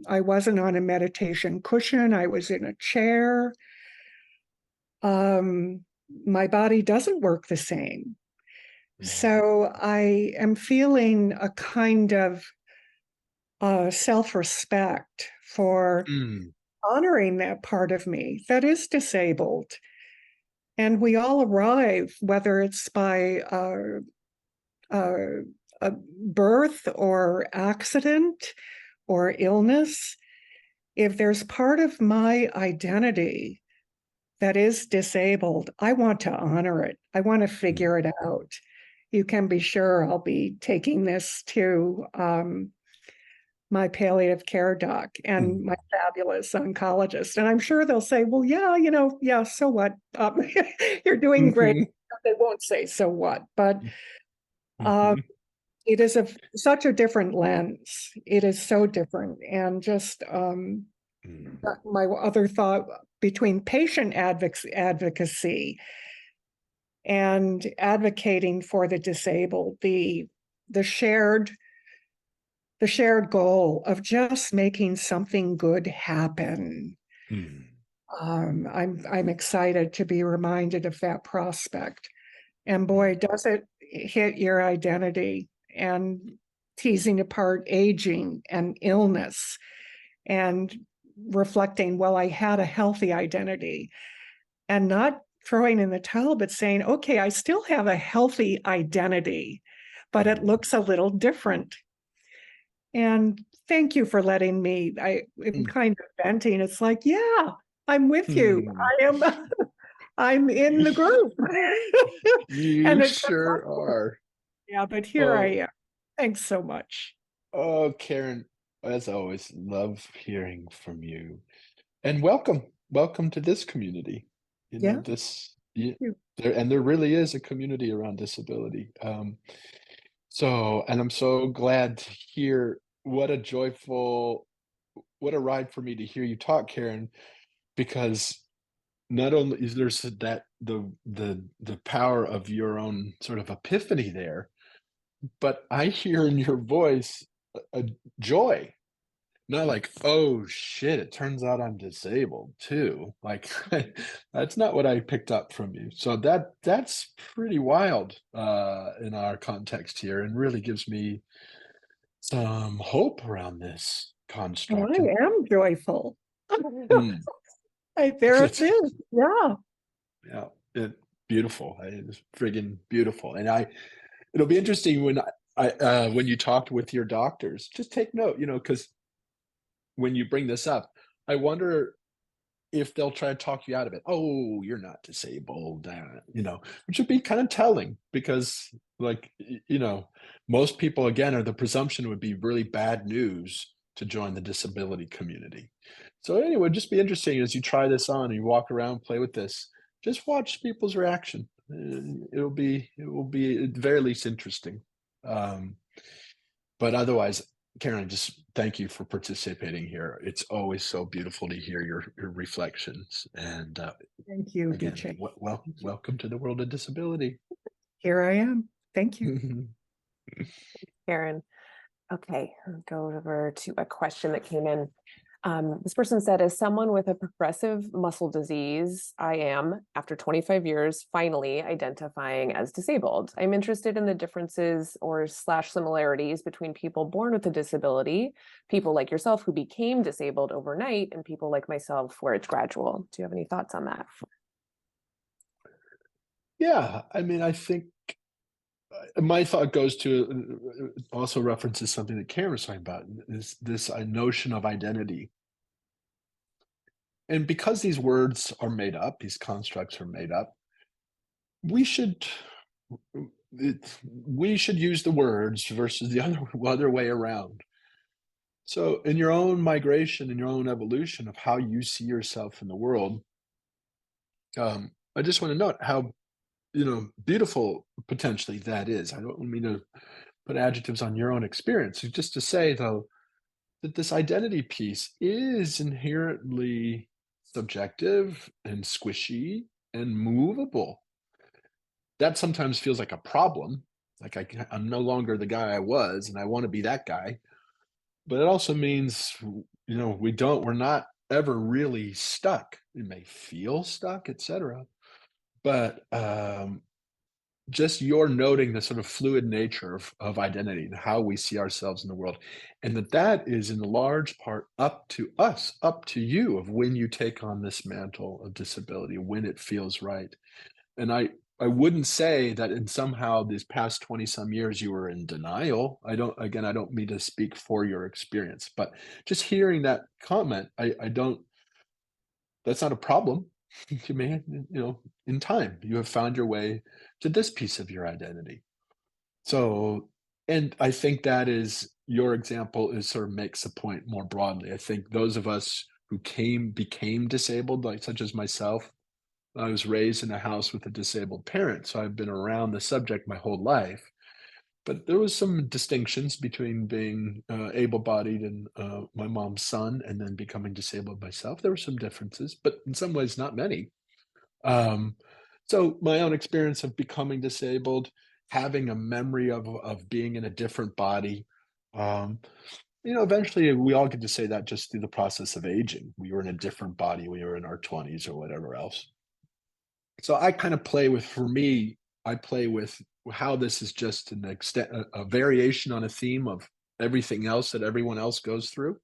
Speaker 4: I wasn't on a meditation cushion. I was in a chair. My body doesn't work the same. So I am feeling a kind of self-respect for honoring that part of me that is disabled. And we all arrive, whether it's by a birth or accident or illness. If there's part of my identity that is disabled, I want to honor it. I want to figure it out. You can be sure I'll be taking this to my palliative care doc and my fabulous oncologist. And I'm sure they'll say, well, yeah, so what? You're doing great. They won't say so what, but it is such a different lens. It is so different. And just my other thought between patient advocacy and advocating for the disabled, the shared goal of just making something good happen. I'm excited to be reminded of that prospect. And boy, does it hit your identity, and teasing apart aging and illness and reflecting, well, I had a healthy identity, and not throwing in the towel, but saying, okay, I still have a healthy identity, but it looks a little different. And thank you for letting me, I'm kind of venting. It's like, yeah, I'm with you. I'm in the group.
Speaker 1: You
Speaker 4: and
Speaker 1: sure are.
Speaker 4: Yeah, but here I am. Thanks so much.
Speaker 1: Oh, Karen, as always, love hearing from you. And welcome to this community. There really is a community around disability. And I'm so glad to hear what a ride for me to hear you talk, Karen, because not only is there that the power of your own sort of epiphany there, but I hear in your voice a joy, Not like, oh shit, it turns out I'm disabled too. Like that's not what I picked up from you. So that's pretty wild in our context here, and really gives me some hope around this
Speaker 4: Oh,
Speaker 1: construct.
Speaker 4: I am joyful.
Speaker 1: Mm,
Speaker 4: There it
Speaker 1: it's,
Speaker 4: is. Yeah.
Speaker 1: yeah, beautiful. It's friggin' beautiful. And it'll be interesting when you talked with your doctors, just take note, because when you bring this up, I wonder if they'll try to talk you out of it. Oh, you're not disabled, which would be kind of telling because, like, most people, again, or the presumption would be really bad news to join the disability community. So anyway, it'd just be interesting as you try this on and you walk around, play with this, just watch people's reaction. It will be at the very least interesting. But otherwise, Karen, just thank you for participating here. It's always so beautiful to hear your reflections. And
Speaker 4: Thank you,
Speaker 1: again,
Speaker 4: BJ.
Speaker 1: welcome to the world of disability.
Speaker 4: Here I am. Thank you.
Speaker 2: Karen. Okay, I'll go over to a question that came in. This person said, as someone with a progressive muscle disease, I am, after 25 years, finally identifying as disabled. I'm interested in the differences or similarities between people born with a disability, people like yourself who became disabled overnight, and people like myself where it's gradual. Do you have any thoughts on that?
Speaker 1: Yeah, I mean, I think my thought goes to also references something that Karen was talking about, is this notion of identity. And because these words are made up, these constructs are made up, we should use the words versus the other way around. So in your own migration, in your own evolution of how you see yourself in the world, I just want to note how beautiful potentially that is. I don't mean to put adjectives on your own experience. It's just to say, though, that this identity piece is inherently subjective and squishy and movable. That sometimes feels like a problem. Like I'm no longer the guy I was, and I want to be that guy. But it also means, we're not ever really stuck. We may feel stuck, etc. But just you're noting the sort of fluid nature of identity and how we see ourselves in the world, and that is in large part up to us, up to you, of when you take on this mantle of disability, when it feels right. And I wouldn't say that in somehow these past 20 some years you were in denial. I don't mean to speak for your experience, but just hearing that comment, I don't, that's not a problem. You may, in time, you have found your way to this piece of your identity. So, and I think that is your example is sort of makes the point more broadly. I think those of us who became disabled, like such as myself, I was raised in a house with a disabled parent, so I've been around the subject my whole life. But there was some distinctions between being able-bodied and my mom's son, and then becoming disabled myself. There were some differences, but in some ways, not many. So my own experience of becoming disabled, having a memory of being in a different body, eventually we all get to say that just through the process of aging. We were in a different body. We were in our 20s or whatever else. So I kind of for me, I play with how this is just an extent, a variation on a theme of everything else that everyone else goes through,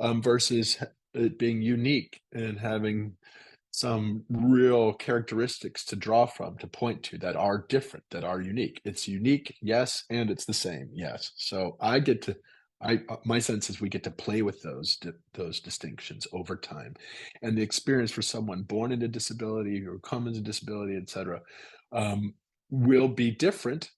Speaker 1: versus it being unique and having some real characteristics to draw from, to point to, that are different, that are unique. It's unique, yes, and it's the same, yes. So my sense is we get to play with those distinctions over time, and the experience for someone born into disability or come into disability, etc., will be different.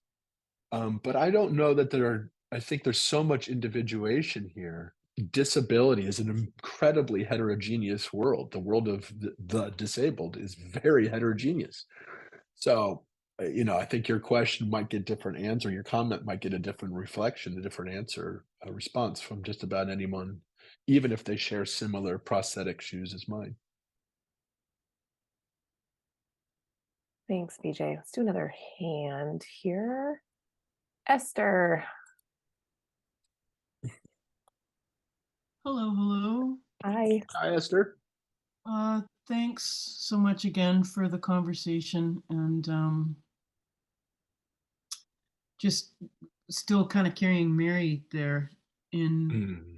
Speaker 1: But I don't know that I think there's so much individuation here. Disability is an incredibly heterogeneous world. The world of the disabled is very heterogeneous. So, I think your question might get different answer. Your comment might get a different reflection, a different answer, a response from just about anyone, even if they share similar prosthetic shoes as mine.
Speaker 2: Thanks, BJ. Let's do another hand here. Esther.
Speaker 5: Hello, hello.
Speaker 2: Hi.
Speaker 1: Hi, Esther.
Speaker 5: Thanks so much again for the conversation, and just still kind of carrying Mary there in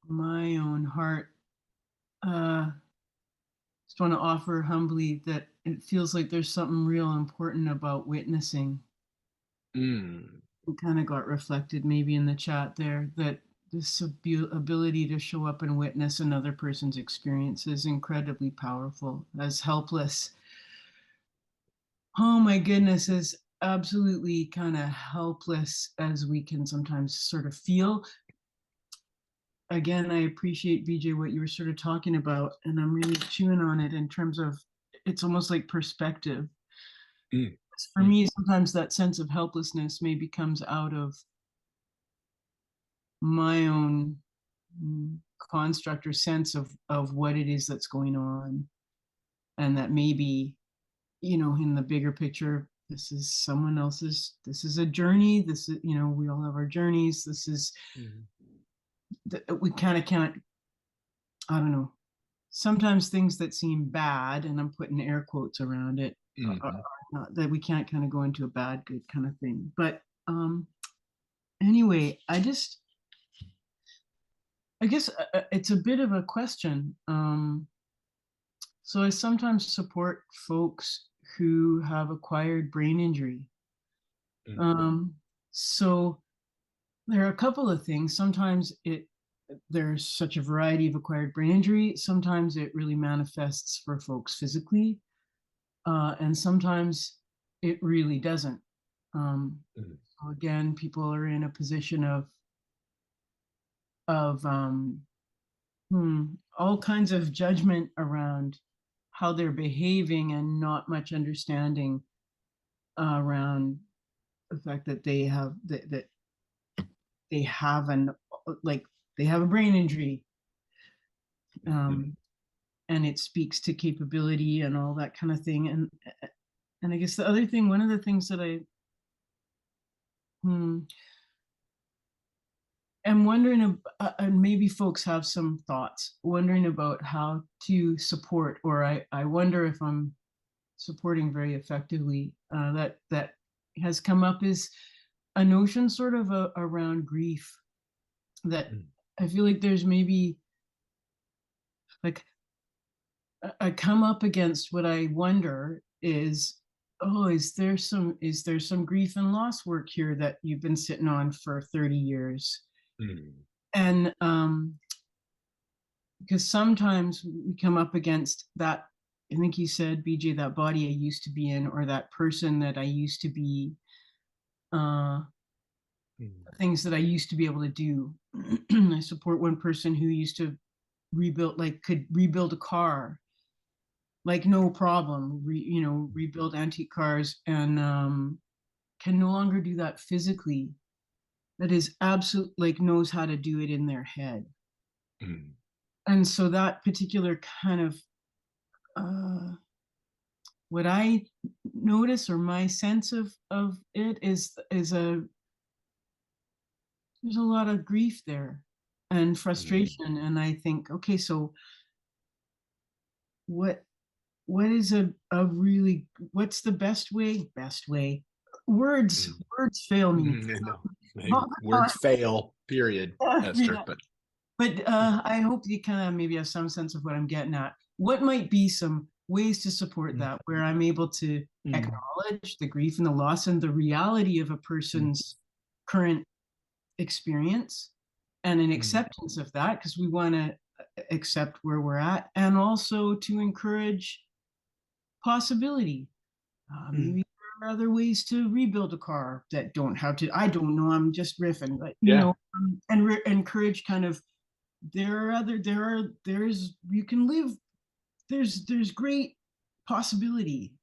Speaker 5: my own heart. Just want to offer humbly that it feels like there's something real important about witnessing. It kind of got reflected maybe in the chat there, that this ability to show up and witness another person's experience is incredibly powerful. As helpless, oh my goodness, as absolutely kind of helpless as we can sometimes sort of feel. Again, I appreciate, BJ, what you were sort of talking about, and I'm really chewing on it in terms of, it's almost like perspective. For me, sometimes that sense of helplessness maybe comes out of my own construct or sense of what it is that's going on, and that maybe, you know, in the bigger picture, this is someone else's, this is a journey, this is, you know, we all have our journeys, this is we kind of can't, I don't know, sometimes things that seem bad, and I'm putting air quotes around it, are not, that we can't kind of go into a bad good kind of thing. But anyway, I guess it's a bit of a question. So I sometimes support folks who have acquired brain injury. So there are a couple of things. Sometimes there's such a variety of acquired brain injury. Sometimes it really manifests for folks physically, and sometimes it really doesn't. So again, people are in a position of all kinds of judgment around how they're behaving, and not much understanding around the fact that they have that they have they have a brain injury, and it speaks to capability and all that kind of thing. And I guess the other thing, one of the things that I am wondering, and maybe folks have some thoughts, wondering about how to support, or I wonder if I'm supporting very effectively, that has come up, is a notion sort of around grief, that I feel like there's maybe, like, I come up against what I wonder is, oh, is there some grief and loss work here that you've been sitting on for 30 years? And because sometimes we come up against that, I think you said, BJ, that body I used to be in, or that person that I used to be, things that I used to be able to do. I support one person who used to could rebuild a car, like no problem, rebuild antique cars, and can no longer do that physically. That is absolute, like, knows how to do it in their head. And so that particular kind of what I notice, or my sense of it, is there's a lot of grief there and frustration. And I think, okay, so what is a really, what's the best way? Words fail me.
Speaker 1: Words fail, period, Esther.
Speaker 5: But I hope you kind of maybe have some sense of what I'm getting at. What might be some ways to support that, where I'm able to acknowledge the grief and the loss and the reality of a person's current experience, and an acceptance of that, because we want to accept where we're at, and also to encourage possibility. Maybe there are other ways to rebuild a car that don't have to, I don't know, I'm just riffing, but you know, and encourage kind of, there's you can live, there's great possibility.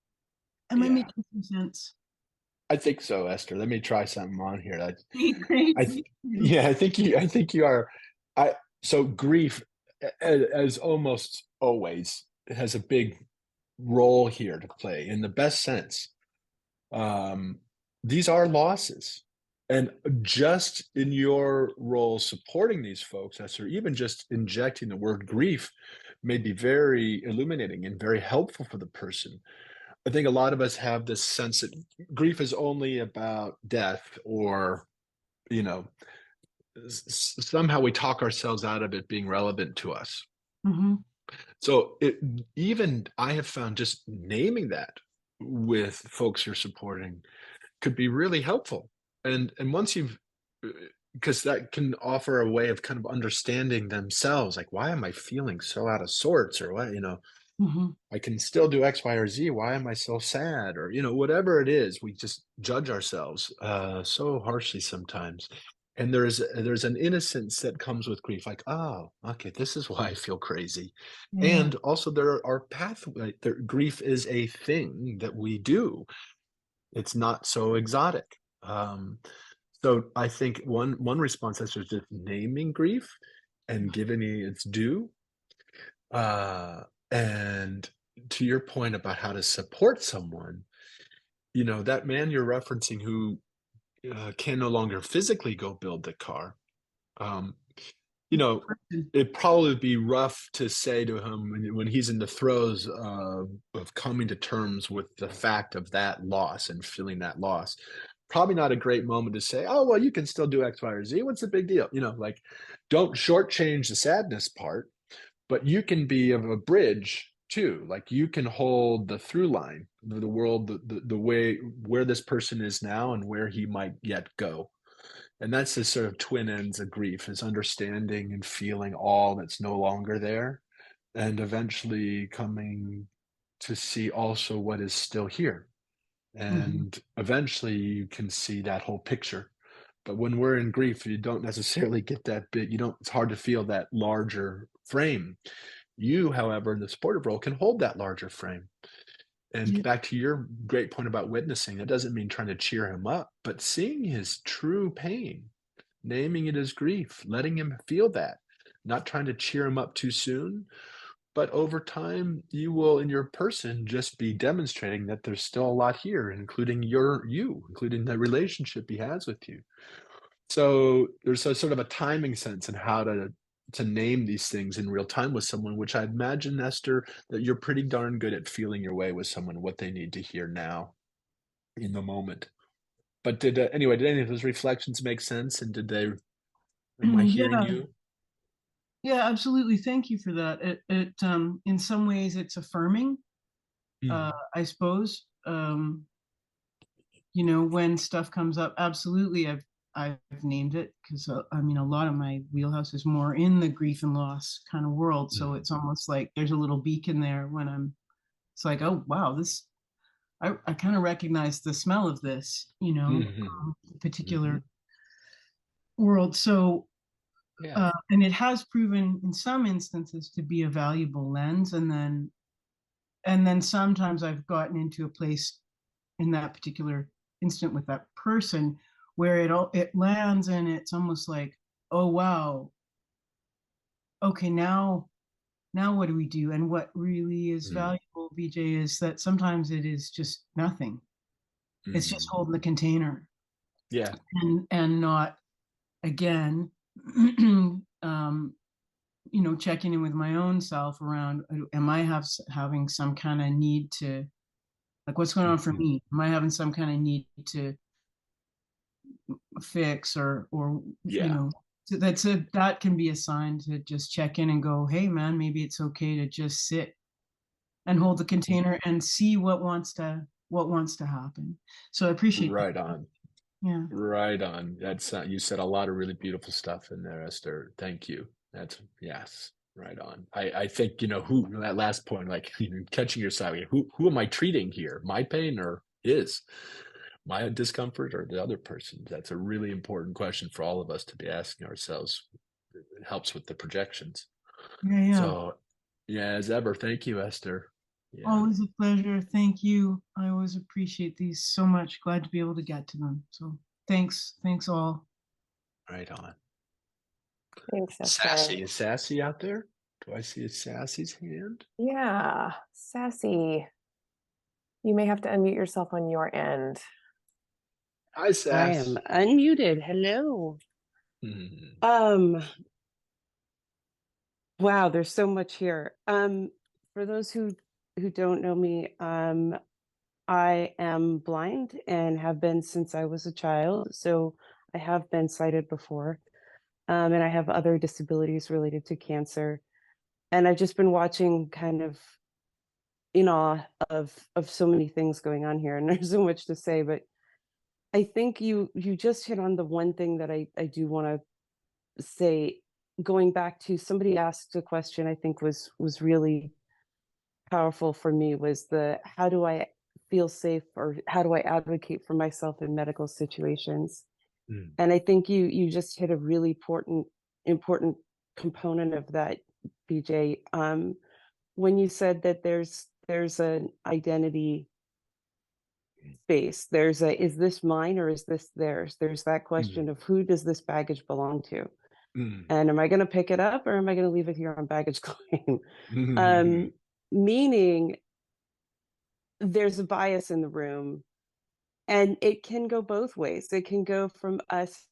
Speaker 5: Am I making some sense?
Speaker 1: I think so, Esther. Let me try something on here.
Speaker 5: I
Speaker 1: think you are. So grief, as almost always, has a big role here to play in the best sense. These are losses, And just in your role supporting these folks, or even just injecting the word grief may be very illuminating and very helpful for the person. I think a lot of us have this sense that grief is only about death, or, you know, somehow we talk ourselves out of it being relevant to us.
Speaker 5: Mm-hmm.
Speaker 1: So even I have found just naming that with folks you're supporting could be really helpful. And once you've, because that can offer a way of kind of understanding themselves, like, why am I feeling so out of sorts, or what,
Speaker 5: Mm-hmm.
Speaker 1: I can still do X, Y, or Z. Why am I so sad? Or, whatever it is, we just judge ourselves so harshly sometimes. And there's an innocence that comes with grief, like, oh, okay, this is why I feel crazy.
Speaker 5: Yeah.
Speaker 1: And also there are pathways. Grief is a thing that we do. It's not so exotic. So I think one response is just naming grief and giving it its due. And to your point about how to support someone, that man you're referencing who can no longer physically go build the car, um, it'd probably be rough to say to him when he's in the throes of coming to terms with the fact of that loss and feeling that loss. Probably not a great moment to say, oh, well, you can still do X, Y, or Z. What's the big deal? Like, don't shortchange the sadness part, but you can be of a bridge too. Like, you can hold the through line, the world, the way where this person is now and where he might yet go. And that's the sort of twin ends of grief, is understanding and feeling all that's no longer there, and eventually coming to see also what is still here. And eventually you can see that whole picture. But when we're in grief, you don't necessarily get that bit. It's hard to feel that larger frame. You, however, in the supportive role, can hold that larger frame. And back to your great point about witnessing, that doesn't mean trying to cheer him up, but seeing his true pain, naming it as grief, letting him feel that, not trying to cheer him up too soon. But over time, you will, in your person, just be demonstrating that there's still a lot here, including including the relationship he has with you. So there's a sort of a timing sense in how to name these things in real time with someone, which I imagine, Esther, that you're pretty darn good at feeling your way with someone, what they need to hear now in the moment. But did any of those reflections make sense? And am I hearing
Speaker 5: Yeah.
Speaker 1: you?
Speaker 5: Yeah, absolutely. Thank you for that. It in some ways it's affirming, I suppose. When stuff comes up, absolutely, I've named it, because I mean, a lot of my wheelhouse is more in the grief and loss kind of world. So it's almost like there's a little beacon there when it's like, oh wow, I kind of recognize the smell of this, particular world. So and it has proven in some instances to be a valuable lens. And then sometimes I've gotten into a place in that particular instant with that person where it lands, and it's almost like, oh wow, okay, now what do we do? And what really is valuable, BJ, is that sometimes it is just nothing. It's just holding the container.
Speaker 1: Yeah.
Speaker 5: And not, again, checking in with my own self around, am I having some kind of need to, like, what's going on for me? Am I having some kind of need to fix or so that can be a sign to just check in and go, hey man, maybe it's okay to just sit and hold the container and see what wants to happen. So I appreciate
Speaker 1: Right
Speaker 5: that.
Speaker 1: on.
Speaker 5: Yeah.
Speaker 1: Right on. That's you said a lot of really beautiful stuff in there, Esther. Thank you. Yes, right on. I think, who, that last point, like, catching yourself, who am I treating here? My pain or his? My discomfort or the other person? That's a really important question for all of us to be asking ourselves. It helps with the projections.
Speaker 5: Yeah.
Speaker 1: So, yeah, as ever, thank you, Esther. Yeah.
Speaker 5: Always a pleasure. Thank you. I always appreciate these so much. Glad to be able to get to them. So thanks all.
Speaker 1: Right on.
Speaker 2: Thanks, Esther.
Speaker 1: Sassy. Is Sassy out there? Do I see a Sassy's hand?
Speaker 2: Yeah, Sassy. You may have to unmute yourself on your end.
Speaker 1: Hi,
Speaker 6: I
Speaker 1: Sass.
Speaker 6: am unmuted. Hello.
Speaker 1: Mhm.
Speaker 6: Wow, there's so much here. For those who don't know me, I am blind and have been since I was a child. So I have been sighted before. And I have other disabilities related to cancer. And I've just been watching kind of in awe of so many things going on here. And there's so much to say, but I think you just hit on the one thing that I do want to say, going back to somebody asked a question I think was really powerful for me, was the how do I feel safe, or how do I advocate for myself in medical situations?
Speaker 1: Mm.
Speaker 6: And I think you just hit a really important component of that, BJ, when you said that there's an identity space. There's a, is this mine or is this theirs? There's that question of who does this baggage belong to?
Speaker 1: Mm.
Speaker 6: And am I going to pick it up, or am I going to leave it here on baggage claim?
Speaker 1: Mhm.
Speaker 6: Meaning there's a bias in the room, and it can go both ways. It can go from us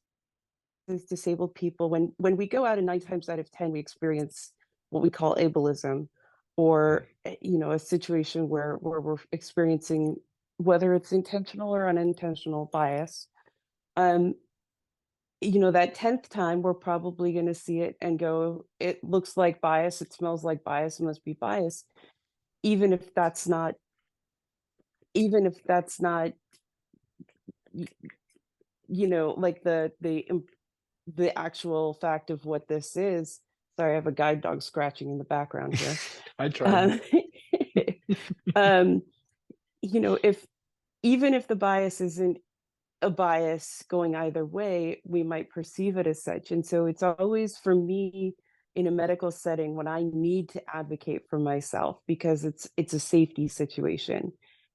Speaker 6: as disabled people, when we go out, and 9 times out of 10 we experience what we call ableism, or a situation where we're experiencing, whether it's intentional or unintentional bias. That 10th time, we're probably going to see it and go, it looks like bias, it smells like bias, it must be bias, even if that's not, even if that's not, like the actual fact of what this is. Sorry, I have a guide dog scratching in the background here.
Speaker 1: I tried.
Speaker 6: Um, if even if the bias isn't a bias going either way, we might perceive it as such. And so it's always, for me, in a medical setting, when I need to advocate for myself because it's a safety situation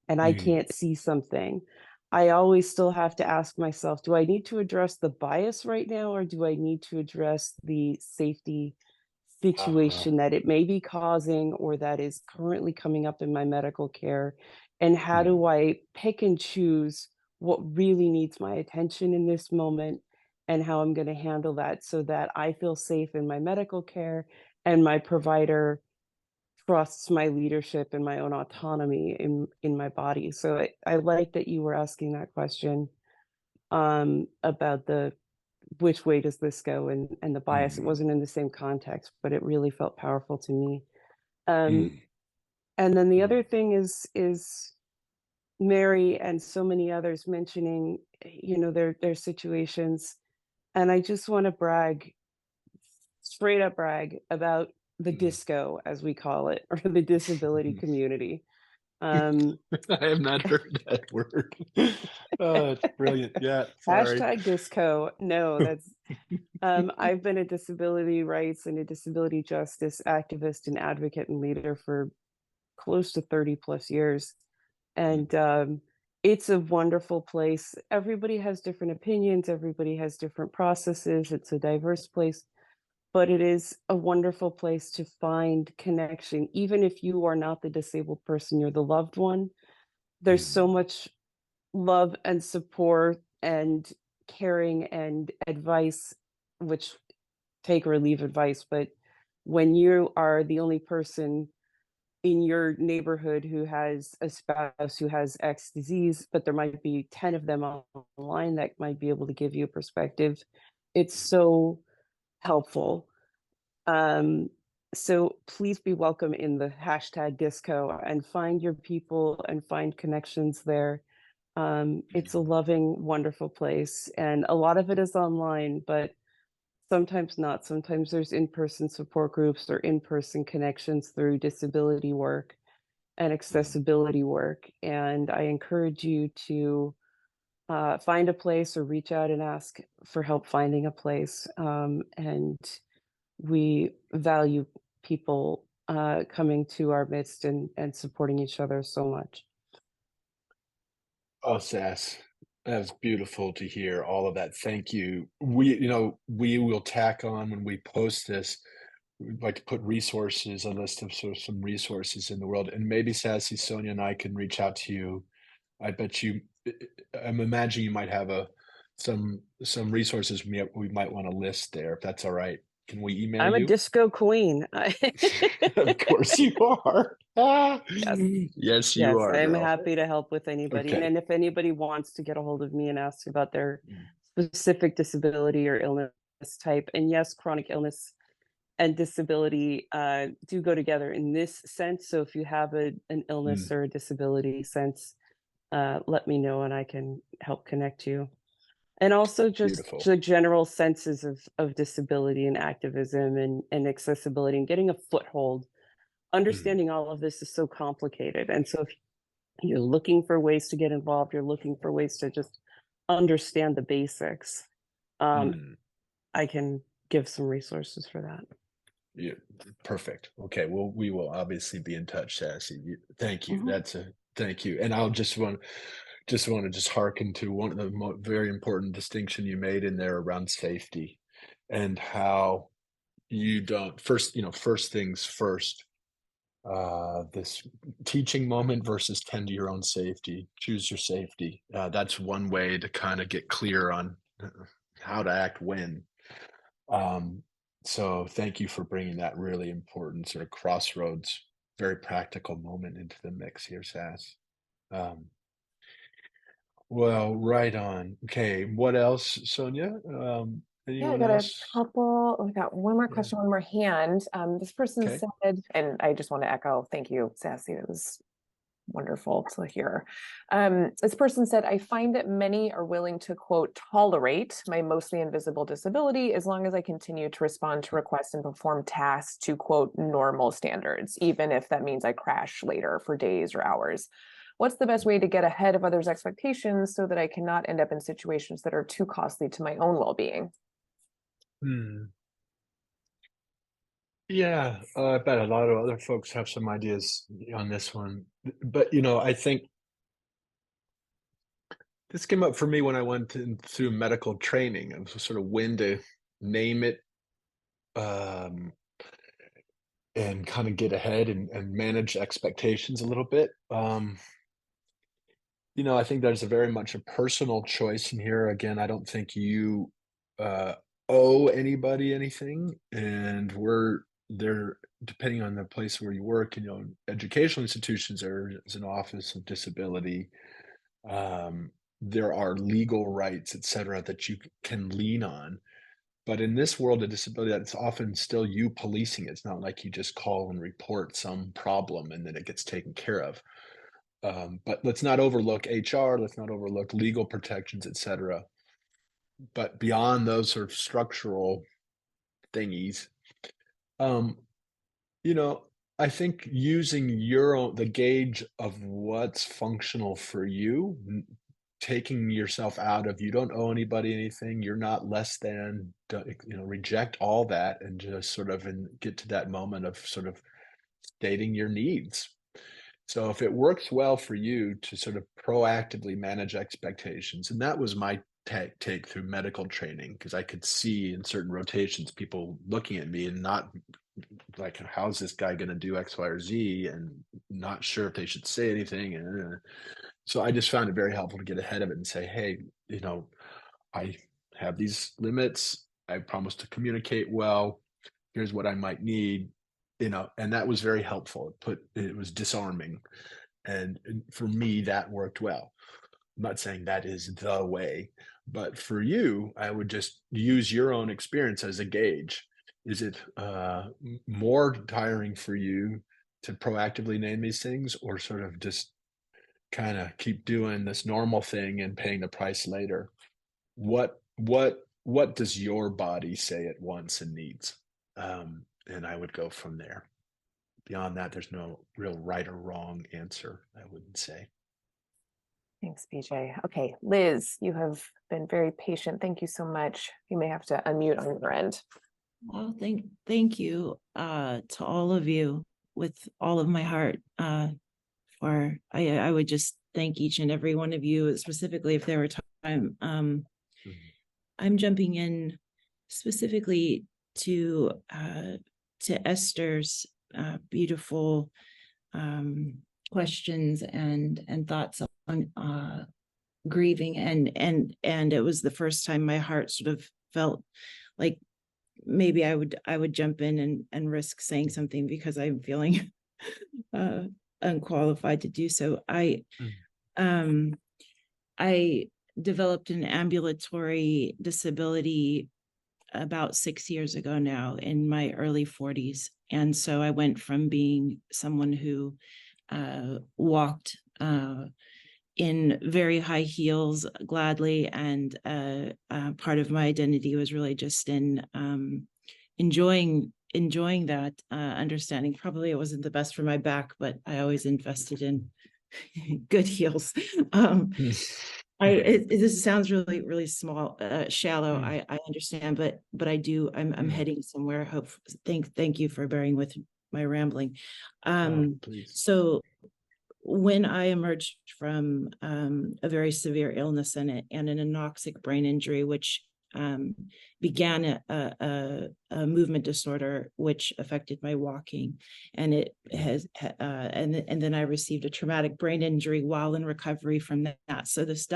Speaker 6: and I can't see something, I always still have to ask myself, do I need to address the bias right now, or do I need to address the safety situation that it may be causing, or that is currently coming up in my medical care? And how do I pick and choose what really needs my attention in this moment, and how I'm going to handle that so that I feel safe in my medical care, and my provider trusts my leadership and my own autonomy in my body? So I like that you were asking that question about the which way does this go, and the bias. It wasn't in the same context, but it really felt powerful to me. And then the other thing is Mary and so many others mentioning, their situations. And I just want to brag, straight up brag, about the disco, as we call it, or the disability community.
Speaker 1: I have not heard that word. Oh, it's brilliant. Yeah, sorry.
Speaker 6: Hashtag disco. No, that's I've been a disability rights and a disability justice activist and advocate and leader for close to 30 plus years. And it's a wonderful place. Everybody has different opinions, everybody has different processes. It's a diverse place, but it is a wonderful place to find connection. Even if you are not the disabled person, you're the loved one, there's so much love and support and caring and advice, which, take or leave advice, but when you are the only person in your neighborhood who has a spouse who has X disease, but there might be 10 of them online that might be able to give you a perspective, it's so helpful. So please be welcome in the hashtag disco, and find your people and find connections there. It's a loving, wonderful place, and a lot of it is online, but sometimes not. Sometimes there's in-person support groups or in-person connections through disability work and accessibility work. And I encourage you to find a place or reach out and ask for help finding a place. And we value people coming to our midst and supporting each other so much.
Speaker 1: Oh, Sass, that's beautiful to hear all of that. Thank you. We will tack on when we post this. We'd like to put resources, a list of some resources in the world, and maybe Sassy, Sonia, and I can reach out to you. I bet you I'm imagining you might have some resources we might want to list there, if that's all right. Can we email
Speaker 6: I'm a
Speaker 1: you?
Speaker 6: disco queen.
Speaker 1: Of course you are.
Speaker 6: Yes.
Speaker 1: Yes, you
Speaker 6: Yes,
Speaker 1: are,
Speaker 6: I'm
Speaker 1: girl.
Speaker 6: happy to help with anybody.
Speaker 1: Okay.
Speaker 6: And if anybody wants to get a hold of me and ask about their
Speaker 1: Mm.
Speaker 6: specific disability or illness type, and yes, chronic illness and disability do go together in this sense. So if you have an illness or a disability sense, let me know and I can help connect you. And also just
Speaker 1: Beautiful.
Speaker 6: the general senses of disability and activism and accessibility and getting a foothold. Understanding all of this is so complicated. And so if you're looking for ways to get involved, you're looking for ways to just understand the basics, I can give some resources for that.
Speaker 1: Yeah, perfect. Okay, well, we will obviously be in touch, Sassy. Thank you. Thank you. And I'll just want to hearken to one of the very important distinction you made in there around safety, and how you don't first things first. This teaching moment versus tend to your own safety. Choose your safety. That's one way to kind of get clear on how to act when. So thank you for bringing that really important sort of crossroads, very practical moment into the mix here, Sass. Well, right on. Okay, what else, Sonia?
Speaker 2: Yeah, I
Speaker 1: Anyone
Speaker 2: got a
Speaker 1: else?
Speaker 2: couple. We got one more
Speaker 1: Yeah.
Speaker 2: question, one more hand. This person
Speaker 1: Okay.
Speaker 2: said, and I just want to echo, thank you, Sassy. It was wonderful to hear. This person said, I find that many are willing to, quote, tolerate my mostly invisible disability as long as I continue to respond to requests and perform tasks to, quote, normal standards, even if that means I crash later for days or hours. What's the best way to get ahead of others' expectations so that I cannot end up in situations that are too costly to my own well-being?
Speaker 1: Yeah, I bet a lot of other folks have some ideas on this one. But, I think this came up for me when I went through medical training. It was sort of when to name it, um, and kind of get ahead and manage expectations a little bit. I think there's a very much a personal choice in here. Again, I don't think you owe anybody anything, and we're there depending on the place where you work. Educational institutions, there's an office of disability. There are legal rights, et cetera, that you can lean on. But in this world of disability, it's often still you policing it. It's not like you just call and report some problem and then it gets taken care of. But let's not overlook HR, let's not overlook legal protections, et cetera. But beyond those sort of structural thingies, I think using the gauge of what's functional for you, taking yourself out of, you don't owe anybody anything, you're not less than, reject all that and just sort of get to that moment of sort of stating your needs. So if it works well for you to sort of proactively manage expectations, and that was my take through medical training, because I could see in certain rotations people looking at me and not like, how's this guy going to do X, Y, or Z, and not sure if they should say anything. And so I just found it very helpful to get ahead of it and say, hey, I have these limits. I promise to communicate well. Here's what I might need, and that was very helpful. It was disarming. And for me, that worked well. I'm not saying that is the way, but for you, I would just use your own experience as a gauge. Is it more tiring for you to proactively name these things, or sort of just kind of keep doing this normal thing and paying the price later? What does your body say it wants and needs? And I would go from there. Beyond that, there's no real right or wrong answer, I wouldn't say.
Speaker 2: Thanks, BJ. Okay, Liz, you have been very patient. Thank you so much. You may have to unmute on your end.
Speaker 7: Well, thank you to all of you with all of my heart. I would just thank each and every one of you, specifically if there were time. I'm jumping in specifically to Esther's beautiful questions and thoughts on grieving, and it was the first time my heart sort of felt like maybe I would jump in and risk saying something because I'm feeling unqualified to do so. I developed an ambulatory disability about 6 years ago now, in my early 40s. And so I went from being someone who walked in very high heels gladly, and part of my identity was really just in enjoying that, understanding probably it wasn't the best for my back, but I always invested in good heels. This sounds really, really small, shallow. I understand, but I do. I'm heading somewhere. Thank you for bearing with my rambling. So when I emerged from a very severe illness and an anoxic brain injury, which began a movement disorder which affected my walking, and it has and then I received a traumatic brain injury while in recovery from that. So this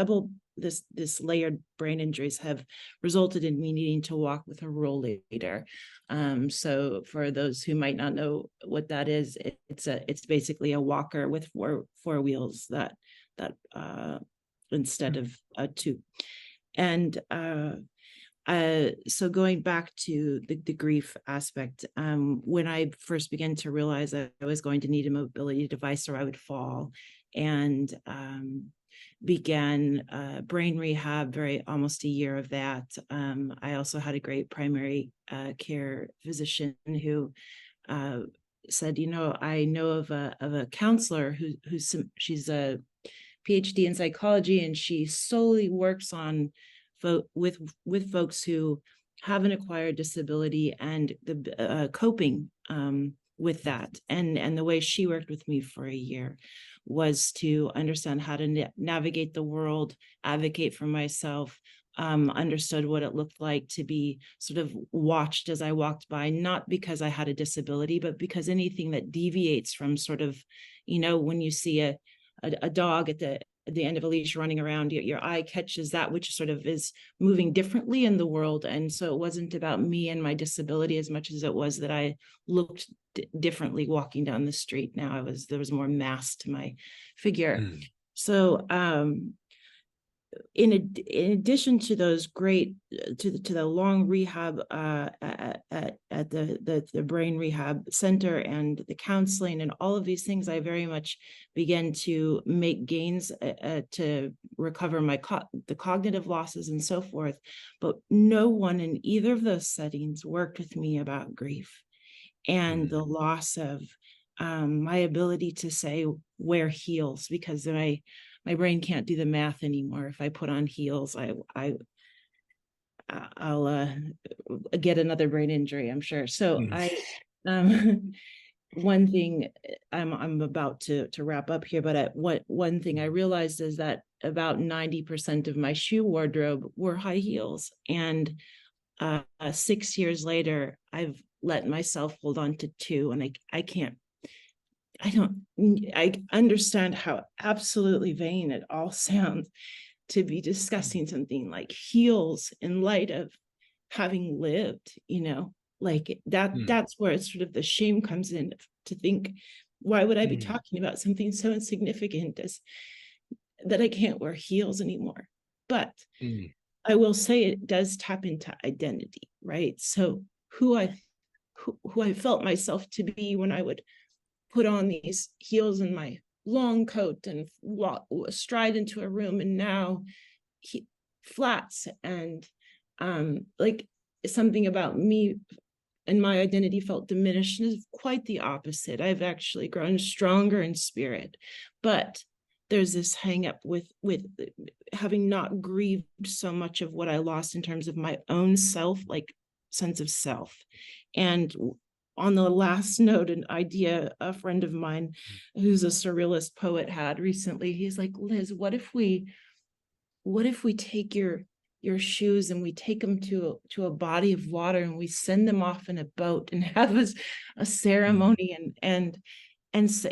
Speaker 7: layered brain injuries have resulted in me needing to walk with a rollator. So for those who might not know what that is, it's basically a walker with four wheels that instead of two. And so going back to the grief aspect, when I first began to realize that I was going to need a mobility device or I would fall, and began brain rehab, almost a year of that. I also had a great primary care physician who said, I know of a counselor she's a PhD in psychology, and she solely works on with folks who have an acquired disability and the coping with that. And the way she worked with me for a year was to understand how to navigate the world, advocate for myself, understood what it looked like to be sort of watched as I walked by, not because I had a disability, but because anything that deviates from sort of, when you see a dog at the end of a leash running around, your eye catches that which sort of is moving differently in the world. And so it wasn't about me and my disability as much as it was that I looked differently walking down the street. Now there was more mass to my figure. So in addition to those great to the long rehab at the brain rehab center and the counseling and all of these things, I very much began to make gains to recover the cognitive losses and so forth. But no one in either of those settings worked with me about grief and the loss of my ability to say wear heels, because my brain can't do the math anymore. If I put on heels, I'll get another brain injury, I'm sure. So one thing I'm about to wrap up here, but one thing I realized is that about 90% of my shoe wardrobe were high heels, and 6 years later, I've let myself hold on to two, and I understand how absolutely vain it all sounds to be discussing something like heels in light of having lived, like that's where it's sort of the shame comes in, to think, why would I be talking about something so insignificant as that I can't wear heels anymore? But I will say it does tap into identity, right? So who I felt myself to be when I would put on these heels and my long coat and stride into a room, and now flats, and like something about me and my identity felt diminished. And it's quite the opposite. I've actually grown stronger in spirit, but there's this hang up with having not grieved so much of what I lost in terms of my own self, like sense of self. And on the last note, an idea a friend of mine who's a surrealist poet had recently, he's like, Liz, what if we take your shoes and we take them to a body of water and we send them off in a boat and have a ceremony and so,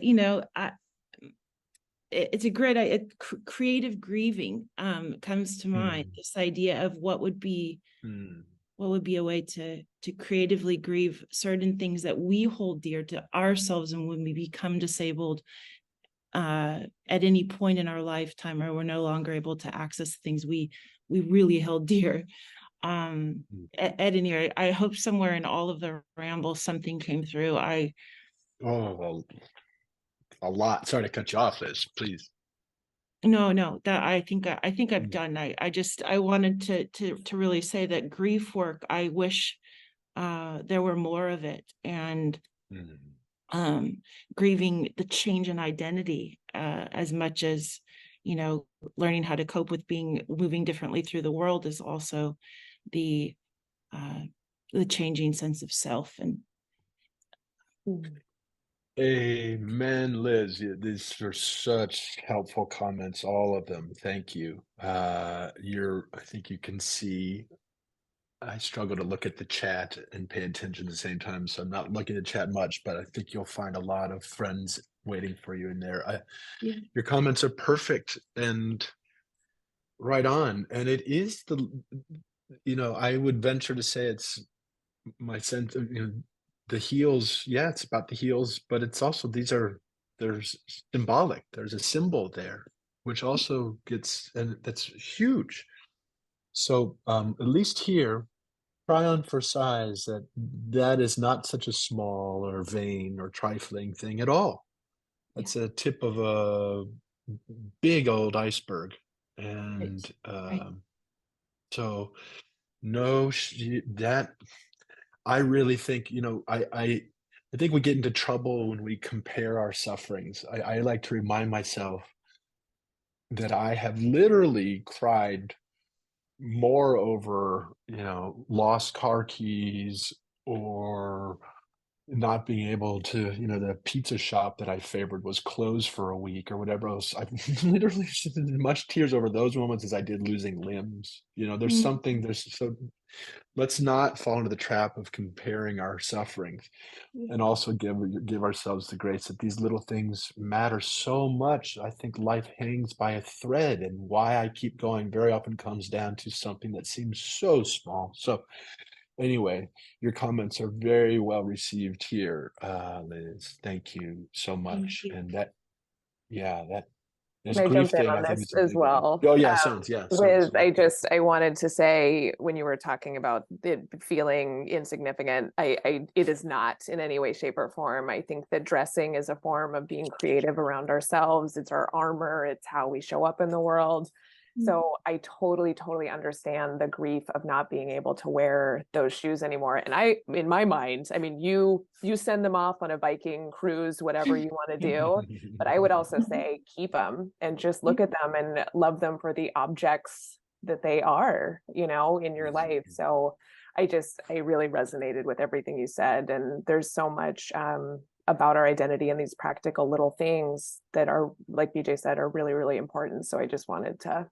Speaker 7: it's a great creative grieving comes to mind. This idea of what would be a way to creatively grieve certain things that we hold dear to ourselves, and when we become disabled at any point in our lifetime, or we're no longer able to access things we really held dear. At any rate, I hope somewhere in all of the ramble something came through.
Speaker 1: Well, a lot. Sorry to cut you off, Liz. Please.
Speaker 7: No, that I think I've done. I wanted to really say that grief work, I wish there were more of it, and grieving the change in identity as much as, you know, learning how to cope with moving differently through the world is also the changing sense of self. And
Speaker 1: Amen, Liz. These are such helpful comments, all of them. Thank you. I think you can see I struggle to look at the chat and pay attention at the same time, so I'm not looking at the chat much, but I think you'll find a lot of friends waiting for you in there. Your comments are perfect and right on. And it is I would venture to say it's my sense of, the heels. Yeah, it's about the heels, but it's also, there's symbolic. There's a symbol there, which also and that's huge. So at least here, try on for size that is not such a small or vain or trifling thing at all. It's a tip of a big old iceberg. And so no, that I really think, I think we get into trouble when we compare our sufferings. I like to remind myself that I have literally cried more over, lost car keys or not being able to, the pizza shop that I favored was closed for a week or whatever else. I've literally shed as much tears over those moments as I did losing limbs. So let's not fall into the trap of comparing our sufferings, and also give ourselves the grace that these little things matter so much. I think life hangs by a thread, and why I keep going very often comes down to something that seems so small. So anyway, your comments are very well received here, Liz. Thank you so much. And this
Speaker 2: Can I
Speaker 1: grief
Speaker 2: jump in
Speaker 1: thing,
Speaker 2: on
Speaker 1: I think
Speaker 2: this
Speaker 1: is a
Speaker 2: as
Speaker 1: big one.
Speaker 2: well?
Speaker 1: Oh yeah, sounds.
Speaker 2: Liz, I wanted to say, when you were talking about it feeling insignificant, it is not in any way, shape, or form. I think that dressing is a form of being creative around ourselves. It's our armor. It's how we show up in the world. So I totally understand the grief of not being able to wear those shoes anymore. And in my mind, I mean, you send them off on a Viking cruise, whatever you want to do, but I would also say keep them and just look at them and love them for the objects that they are, in your life. So I really resonated with everything you said. And there's so much about our identity and these practical little things that are, like BJ said, are really, really important. So I just wanted to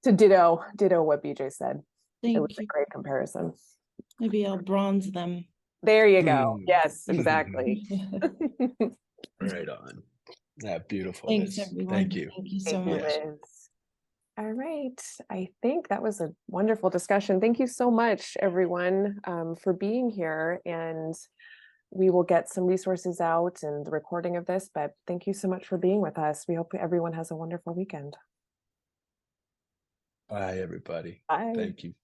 Speaker 2: ditto what BJ said. It was a great comparison.
Speaker 7: Maybe I'll bronze them.
Speaker 2: There you go. Yes, exactly.
Speaker 1: Right on. Yeah, beautiful.
Speaker 7: Thanks, everyone.
Speaker 1: Thank you.
Speaker 7: Thank you so much.
Speaker 2: Liz. All right. I think that was a wonderful discussion. Thank you so much, everyone, for being here. And we will get some resources out and the recording of this, but thank you so much for being with us. We hope everyone has a wonderful weekend.
Speaker 1: Bye, everybody.
Speaker 2: Bye.
Speaker 1: Thank you.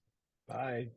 Speaker 1: Bye.